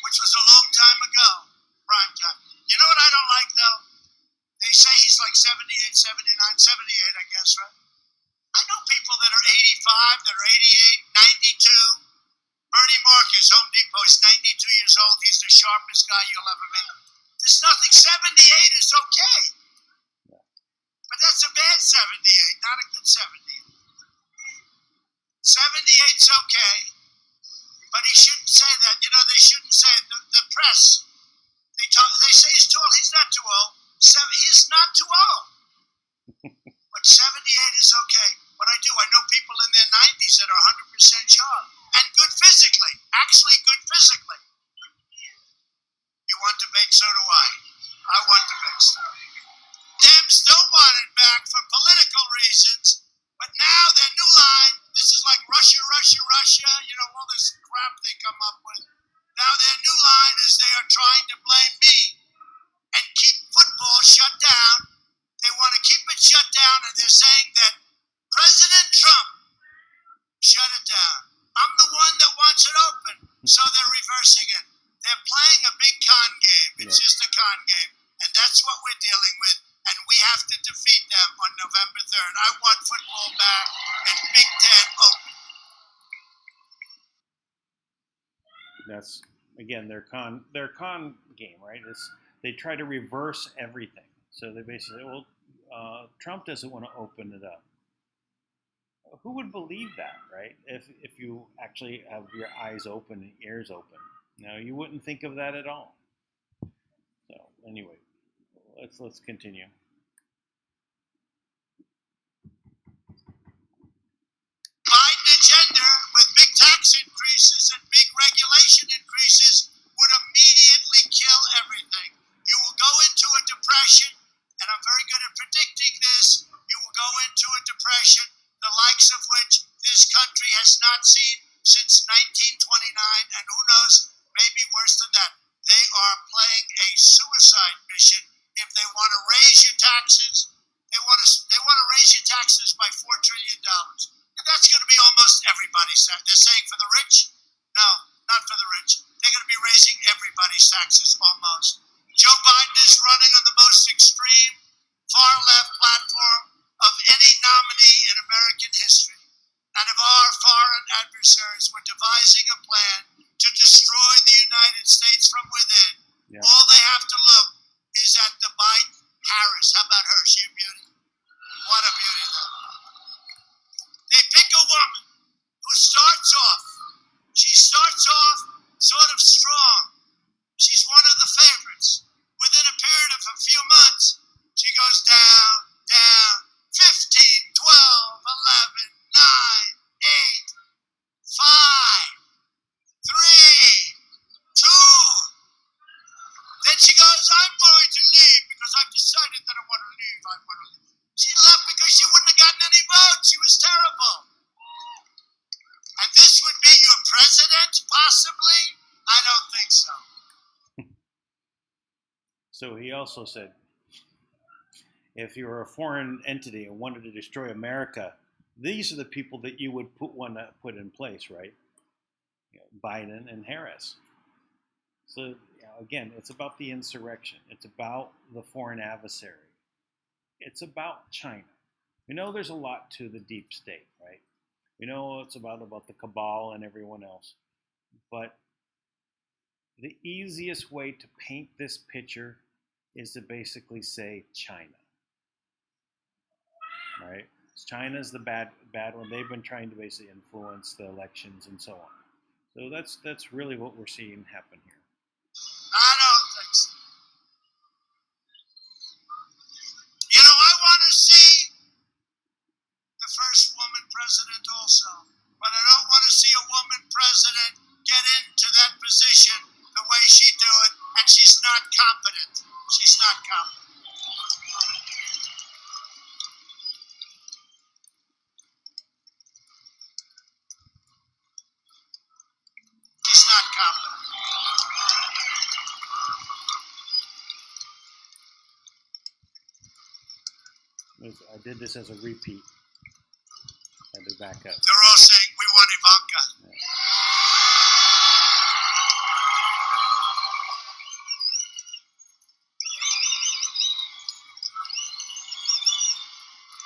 which was a long time ago, prime time. You know what I don't like though? They say he's like 78, 79, 78, I guess, right? I know people that are 85, that are 88, 92. Bernie Marcus, Home Depot, is 92 years old. He's the sharpest guy you'll ever meet. There's nothing. 78 is okay. But that's a bad 78, not a good 78. 78's okay. But he shouldn't say that. They shouldn't say it. The press, they say he's too old. He's not too old. He's not too old. But 78 is okay. But I know people in their 90s that are 100% sharp. And good physically. Actually good physically. You want debate, so do I. I want debate, so. Dems don't want it back for political reasons. But now their new line, this is like Russia, Russia, Russia, all this crap they come up with. Now their new line is they are trying to blame me and keep football shut down. They want to keep it shut down, and they're saying that President Trump shut it down. I'm the one that wants it open, so they're reversing it. They're playing a big con game. It's just a con game, and that's what we're dealing with, and we have to defeat them on November 3rd. I want football back and Big Ten open. That's, again, their con game, right? They try to reverse everything. So they basically say, Trump doesn't want to open it up. Who would believe that, right? If you actually have your eyes open and ears open. No, you wouldn't think of that at all. So anyway, let's continue. Biden agenda with big tax increases and big regulation increases would immediately kill everything. You will go into a depression, and I'm very good at predicting this. You will go into a depression, the likes of which this country has not seen since 1929, and who knows, maybe worse than that. They are playing a suicide mission if they want to raise your taxes. They want to raise your taxes by $4 trillion. And that's going to be almost everybody's tax. They're saying for the rich? No, not for the rich. They're going to be raising everybody's taxes almost. Joe Biden is running on the most extreme far-left platform of any nominee in American history. And if our foreign adversaries were devising a plan to destroy the United States from within, all they have to look is at the Biden-Harris. How about her? She a beauty? What a beauty, though. They pick a woman who starts off sort of strong. She's one I'm going to leave because I've decided that I want to leave. She left because she wouldn't have gotten any votes. She was terrible. And this would be your president, possibly? I don't think so. So he also said, if you were a foreign entity and wanted to destroy America, these are the people that you would put in place, right? Biden and Harris. So again, it's about the insurrection. It's about the foreign adversary. It's about China. We know there's a lot to the deep state, right? We know it's about the cabal and everyone else. But the easiest way to paint this picture is to basically say China, right? China's the bad one. They've been trying to basically influence the elections and so on. So that's really what we're seeing happen here. I don't think so. You know, I want to see the first woman president also, but I don't want to see a woman president get into that position the way she do it, and she's not competent. She's not competent. She's not competent. I did this as a repeat. I had to back up. They're all saying, we want Ivanka. Yeah.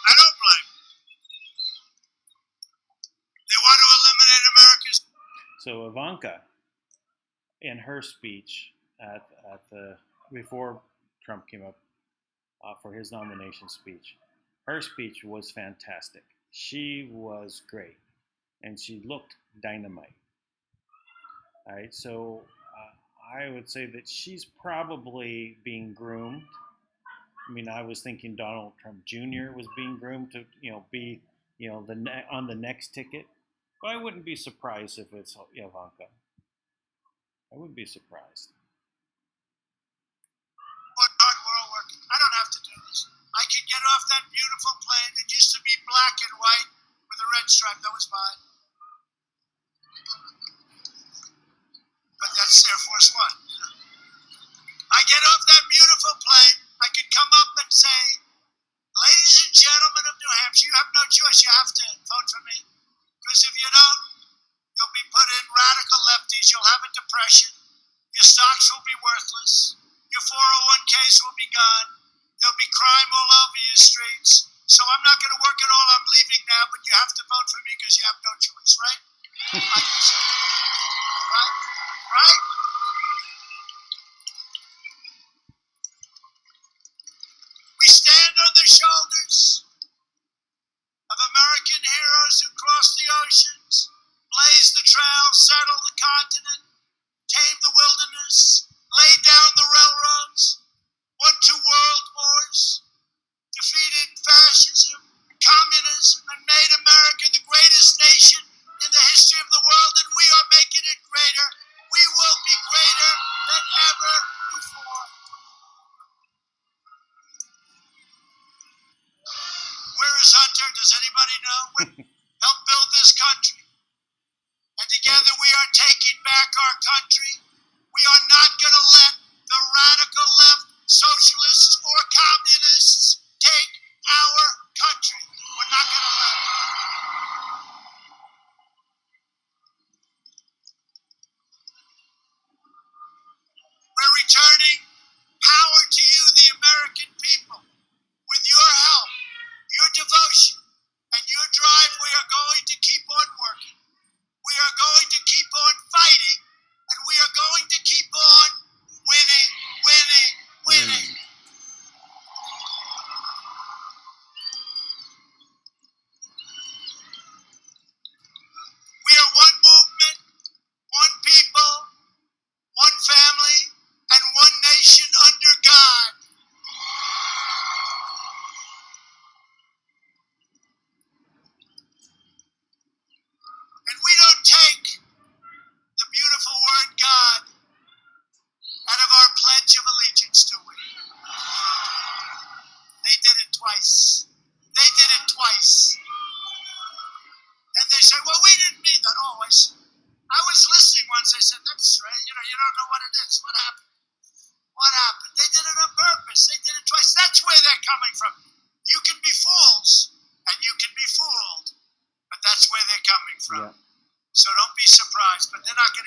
I don't blame them. They want to eliminate America's... So Ivanka, in her speech before Trump came up for his nomination speech, her speech was fantastic. She was great, and she looked dynamite. All right, so I would say that she's probably being groomed. I mean, I was thinking Donald Trump Jr. was being groomed to, be, on the next ticket. But I wouldn't be surprised if it's Ivanka. I wouldn't be surprised. What hard world work. I don't have to do this. I can get off that beautiful plane. It used to be black and white with a red stripe. That was mine. But that's Air Force One. I get off that beautiful plane. I can come up and say, ladies and gentlemen of New Hampshire, you have no choice. You have to vote for me. Because if you don't, you'll be put in radical lefties. You'll have a depression. Your stocks will be worthless. Your 401ks will be gone. There'll be crime all over your streets. So I'm not going to work at all. I'm leaving now, but you have to vote for me because you have no choice, right? I guess so. Right? Right? We stand on the shoulders of American heroes who crossed the oceans, blazed the trail, settled the continent, tamed the wilderness, laid down the railroads, won 2 world wars, defeated fascism, communism, and made America the greatest nation in the history of the world, and we are making it greater. We will be greater than ever before. Where is Hunter? Does anybody know? Help build this country. And together we are taking back our country. We are not going to let the radical left, socialists, or communists take our country. We're not going to let them. We're returning power to you, the American people. With your help, your devotion, and your drive, we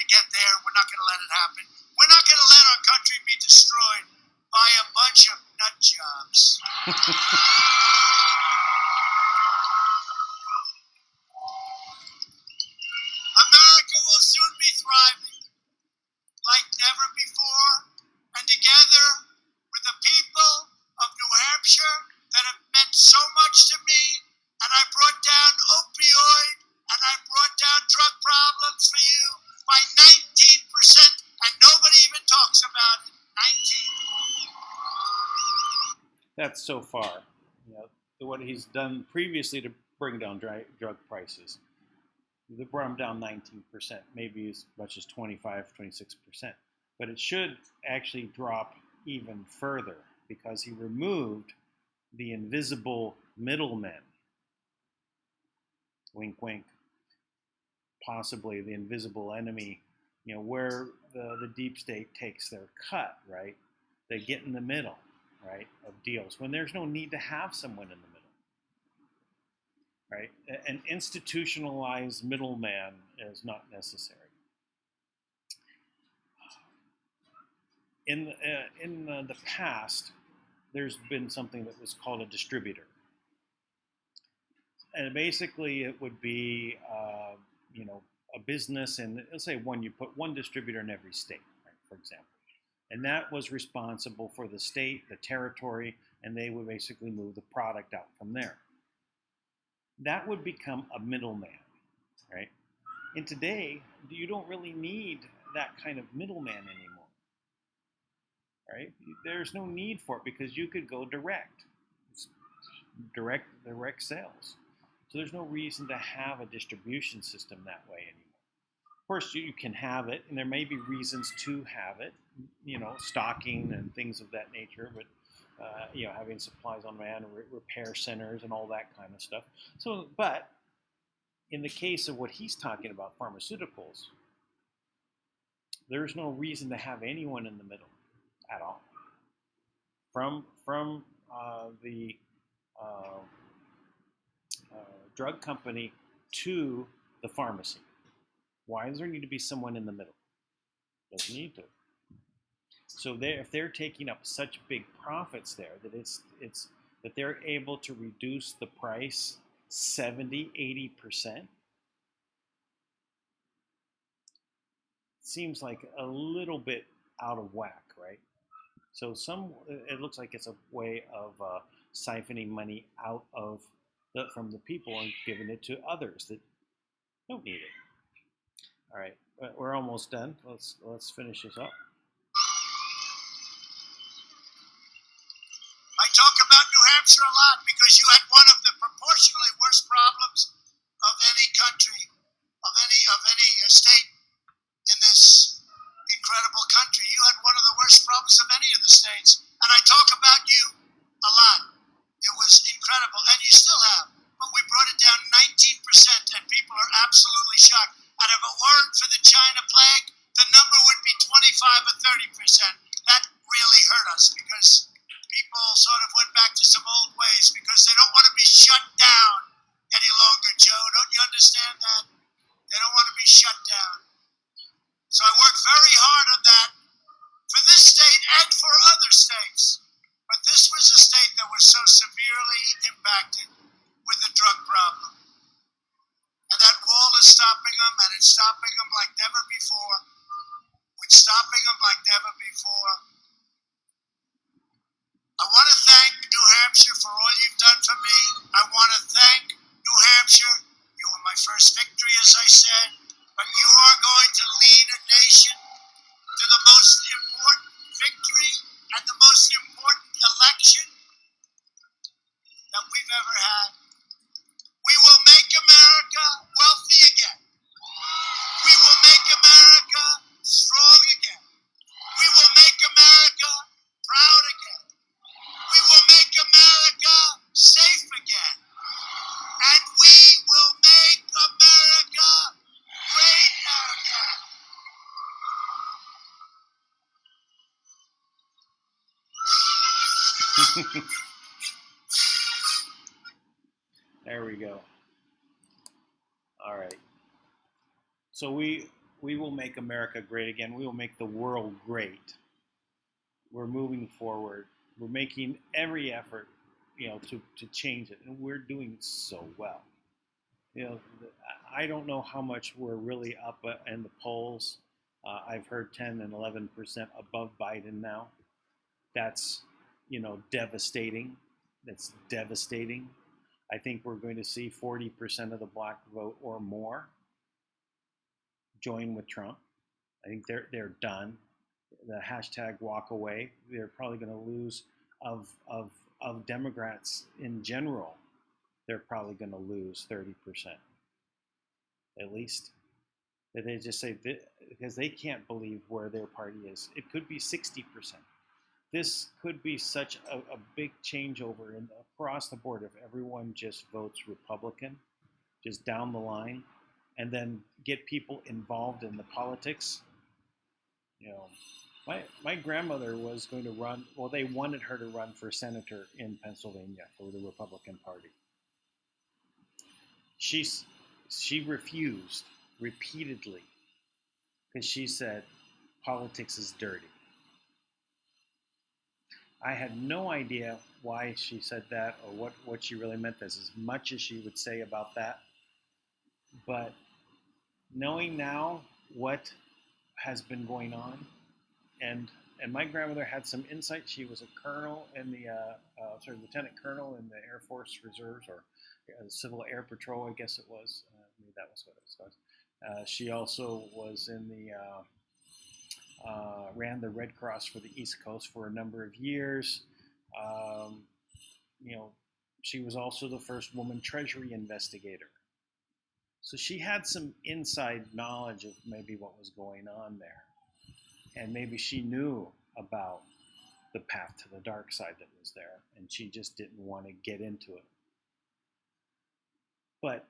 to get there. We're not going to let it happen. We're not going to let our country be destroyed by a bunch of nut jobs. America will soon be thriving like never before, and together with the people of New Hampshire that have meant so much to me, and I brought down opioid and I brought down drug problems for you by 19%, and nobody even talks about it. 19. That's so far. You know, what he's done previously to bring down drug prices. They brought them down 19%, maybe as much as 25, 26%. But it should actually drop even further because he removed the invisible middlemen. Wink, wink. Possibly the invisible enemy, you know, where the deep state takes their cut, right? They get in the middle, right, of deals when there's no need to have someone in the middle. Right? An institutionalized middleman is not necessary. In the past, there's been something that was called a distributor, and basically it would be, you know, a business, and let's say you put one distributor in every state, right, for example, and that was responsible for the state, the territory, and they would basically move the product out from there. That would become a middleman, right? And today, you don't really need that kind of middleman anymore, right? There's no need for it because you could go direct sales. So there's no reason to have a distribution system that way anymore. Of course, you can have it, and there may be reasons to have it, you know, stocking and things of that nature, but you know, having supplies on hand, repair centers, and all that kind of stuff. So, but in the case of what he's talking about, pharmaceuticals, there's no reason to have anyone in the middle at all. From the drug company to the pharmacy. Why does there need to be someone in the middle? Doesn't need to. So if they're taking up such big profits there that that they're able to reduce the price 70, 80%, seems like a little bit out of whack, right? So it looks like it's a way of siphoning money out of from the people and giving it to others that don't need it. All right, we're almost done. Let's finish this up. I talk about New Hampshire a lot because you had one of the proportionally worst problems of any country, of any state in this incredible country. You had one of the worst problems of any of the states, and I talk about you a lot. It was incredible, and you still have, but we brought it down 19%, and people are absolutely shocked. And if it weren't for the China plague, the number would be 25 or 30%. That really hurt us because people sort of went back to some old ways because they don't want to be shut down any longer, Joe. Don't you understand that? They don't want to be shut down. So I worked very hard on that for this state and for other states. But this was a state that was so severely impacted with the drug problem. And that wall is stopping them, and it's stopping them like never before. It's stopping them like never before. I want to thank New Hampshire for all you've done for me. I want to thank New Hampshire. You were my first victory, as I said. But you are going to lead a nation to the most important victory and the most important election that we've ever had. We will make America wealthy again. We will make America strong again. We will make America proud again. We will make America safe again. And we will make America great again. There we go. All right. So we we will make America great again. We will make the world great. We're moving forward. We're making every effort, to change it, and we're doing so well. I don't know how much we're really up in the polls. I've heard 10 and 11% above Biden now. That's, devastating. That's devastating. I think we're going to see 40% of the black vote or more join with Trump. I think they're done. The hashtag walk away. They're probably going to lose of Democrats in general. They're probably going to lose 30%, at least. That they just say because they can't believe where their party is. It could be 60%. This could be such a big changeover across the board if everyone just votes Republican, just down the line, and then get people involved in the politics. My grandmother was going to run. Well, they wanted her to run for senator in Pennsylvania for the Republican Party. She refused repeatedly because she said politics is dirty. I had no idea why she said that or what she really meant. That's as much as she would say about that. But knowing now what has been going on, and my grandmother had some insight. She was a colonel in the, lieutenant colonel in the Air Force Reserves or Civil Air Patrol, I guess it was. Maybe that was what it was. She also was in the, ran the Red Cross for the East Coast for a number of years. She was also the first woman Treasury investigator. So she had some inside knowledge of maybe what was going on there. And maybe she knew about the path to the dark side that was there, and she just didn't want to get into it. But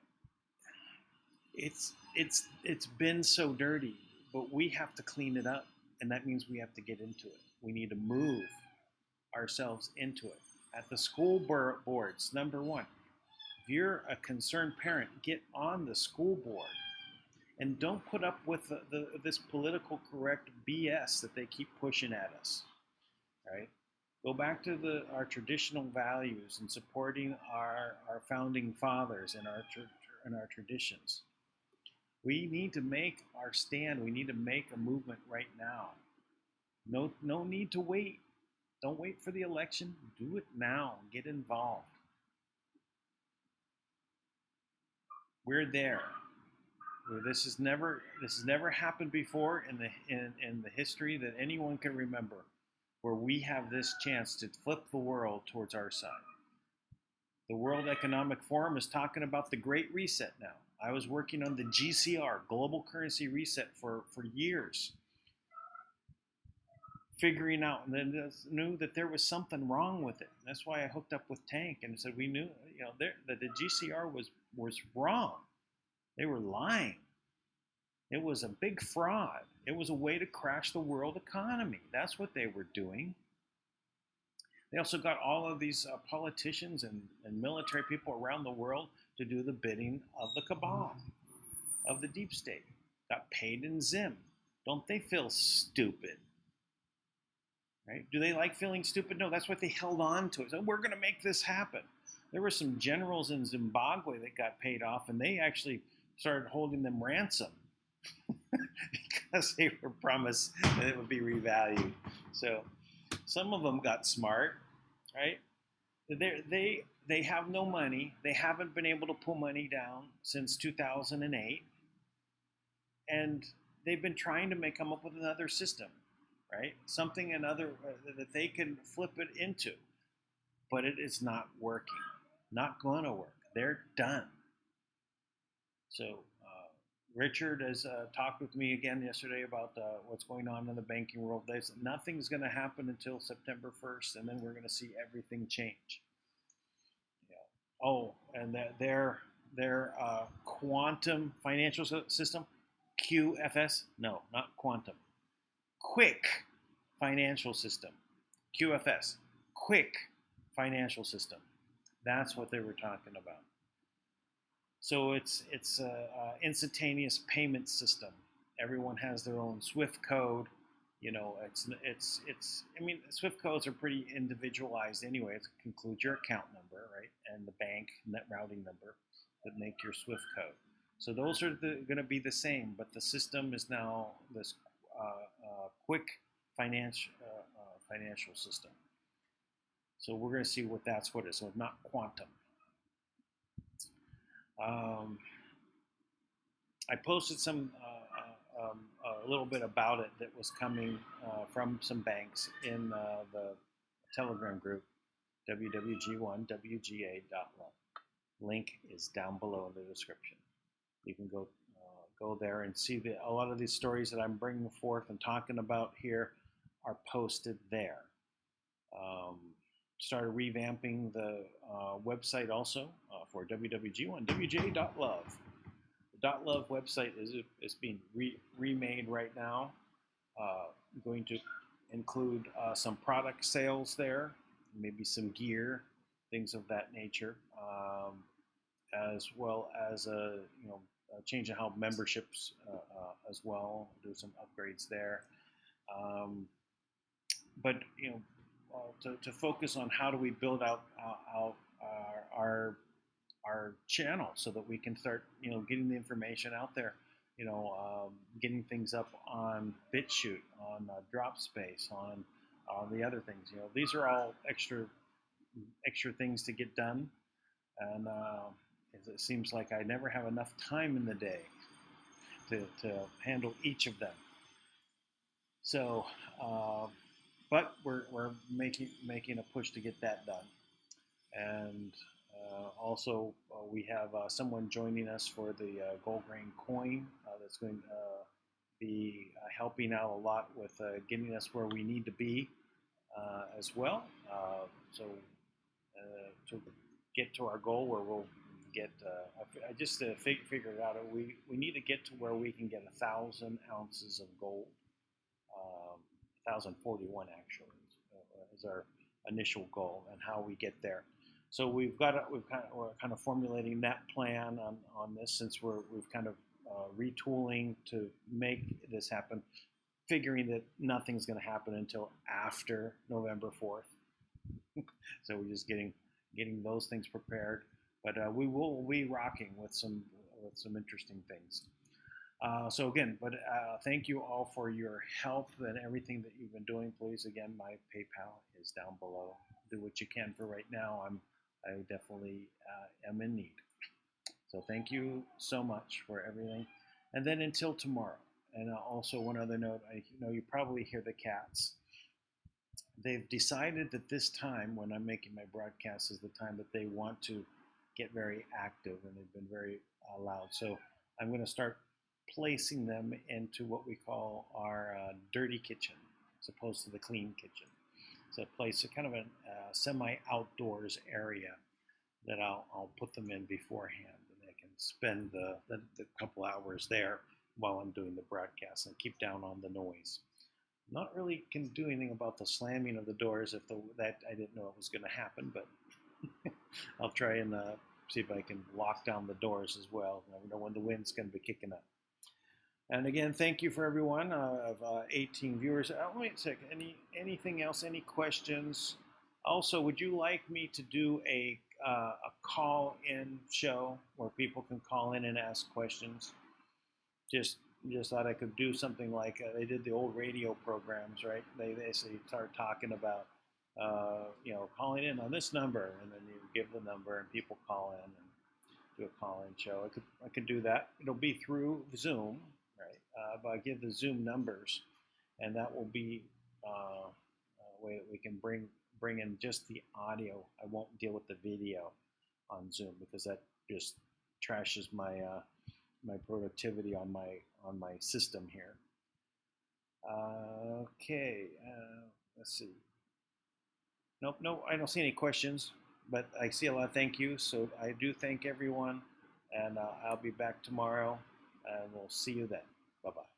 it's been so dirty, but we have to clean it up, and that means we have to get into it. We need to move ourselves into it. At the school boards, number one, if you're a concerned parent, get on the school board. And don't put up with this political correct BS that they keep pushing at us, right? Go back to our traditional values and supporting our founding fathers and our traditions. We need to make our stand. We need to make a movement right now. No need to wait. Don't wait for the election. Do it now. Get involved. We're there. This has never happened before in the history that anyone can remember, where we have this chance to flip the world towards our side. The World Economic Forum is talking about the Great Reset now. I was working on the GCR, Global Currency Reset, for years, figuring out, and then knew that there was something wrong with it. And that's why I hooked up with Tank and said we knew, that the GCR was wrong. They were lying. It was a big fraud. It was a way to crash the world economy. That's what they were doing. They also got all of these politicians and military people around the world to do the bidding of the cabal, of the deep state. Got paid in Zim. Don't they feel stupid? Right? Do they like feeling stupid? No, that's what they held on to. So we're going to make this happen. There were some generals in Zimbabwe that got paid off, and they actually started holding them ransom because they were promised that it would be revalued. So some of them got smart, right? They have no money. They haven't been able to pull money down since 2008, and they've been trying to come up with another system, right? Something that they can flip it into, but it is not working. Not going to work. They're done. So Richard has talked with me again yesterday about what's going on in the banking world. Nothing's going to happen until September 1st, and then we're going to see everything change. Oh, and their quantum financial system, QFS? No, not quantum. Quick financial system, QFS. Quick financial system. That's what they were talking about. So it's an instantaneous payment system everyone has their own Swift code. You know, I mean, Swift codes are pretty individualized anyway. It includes your account number, right, and the bank net routing number that make your Swift code. So those are going to be the same, but the system is now this quick financial system. So we're going to see what that's what is. So not quantum. I posted a little bit about it that was coming from some banks in the Telegram group, wwg1wga.love. Link is down below in the description. You can go there and see a lot of these stories that I'm bringing forth and talking about here are posted there. Started revamping the website also for wwg1wga.love. The .love website is being remade right now. Going to include some product sales there, maybe some gear, things of that nature, as well as changing how memberships as well. Do some upgrades there, but to focus on how do we build out our channel so that we can start getting the information out there, getting things up on BitChute, on DropSpace, on the other things. These are all extra things to get done, and it seems like I never have enough time in the day to handle each of them. So, but we're making a push to get that done, and also we have someone joining us for the Gold Grain Coin that's going to be helping out a lot with getting us where we need to be as well. So to get to our goal where we'll get, I just figured out we need to get to where we can get 1,000 ounces of gold. 1,041 actually is our initial goal, and how we get there. So we're kind of formulating that plan on this, since we've kind of retooling to make this happen, figuring that nothing's going to happen until after November 4th. So we're just getting those things prepared, but we will be rocking with some interesting things. So again, thank you all for your help and everything that you've been doing. Please, again, my PayPal is down below. Do what you can for right now. I definitely am in need. So thank you so much for everything. And then until tomorrow. And also one other note, I know you probably hear the cats. They've decided that this time when I'm making my broadcast is the time that they want to get very active, and they've been very loud. So I'm going to start placing them into what we call our dirty kitchen, as opposed to the clean kitchen. So a kind of a semi-outdoors area that I'll put them in beforehand, and they can spend the couple hours there while I'm doing the broadcast and keep down on the noise. Not really can do anything about the slamming of the doors that I didn't know it was going to happen, but I'll try and see if I can lock down the doors as well. I never know when the wind's going to be kicking up. And again, thank you for everyone. I have 18 viewers. Wait a second. Anything else? Any questions? Also, would you like me to do a call-in show where people can call in and ask questions? Just thought I could do something like they did the old radio programs, right? They basically start talking about, calling in on this number, and then you give the number and people call in and do a call-in show. I could do that. It'll be through Zoom. But I give the Zoom numbers, and that will be a way that we can bring in just the audio. I won't deal with the video on Zoom because that just trashes my my productivity on my system here. Okay, let's see. Nope, I don't see any questions, but I see a lot of thank yous. So I do thank everyone, and I'll be back tomorrow, and we'll see you then. Bye-bye.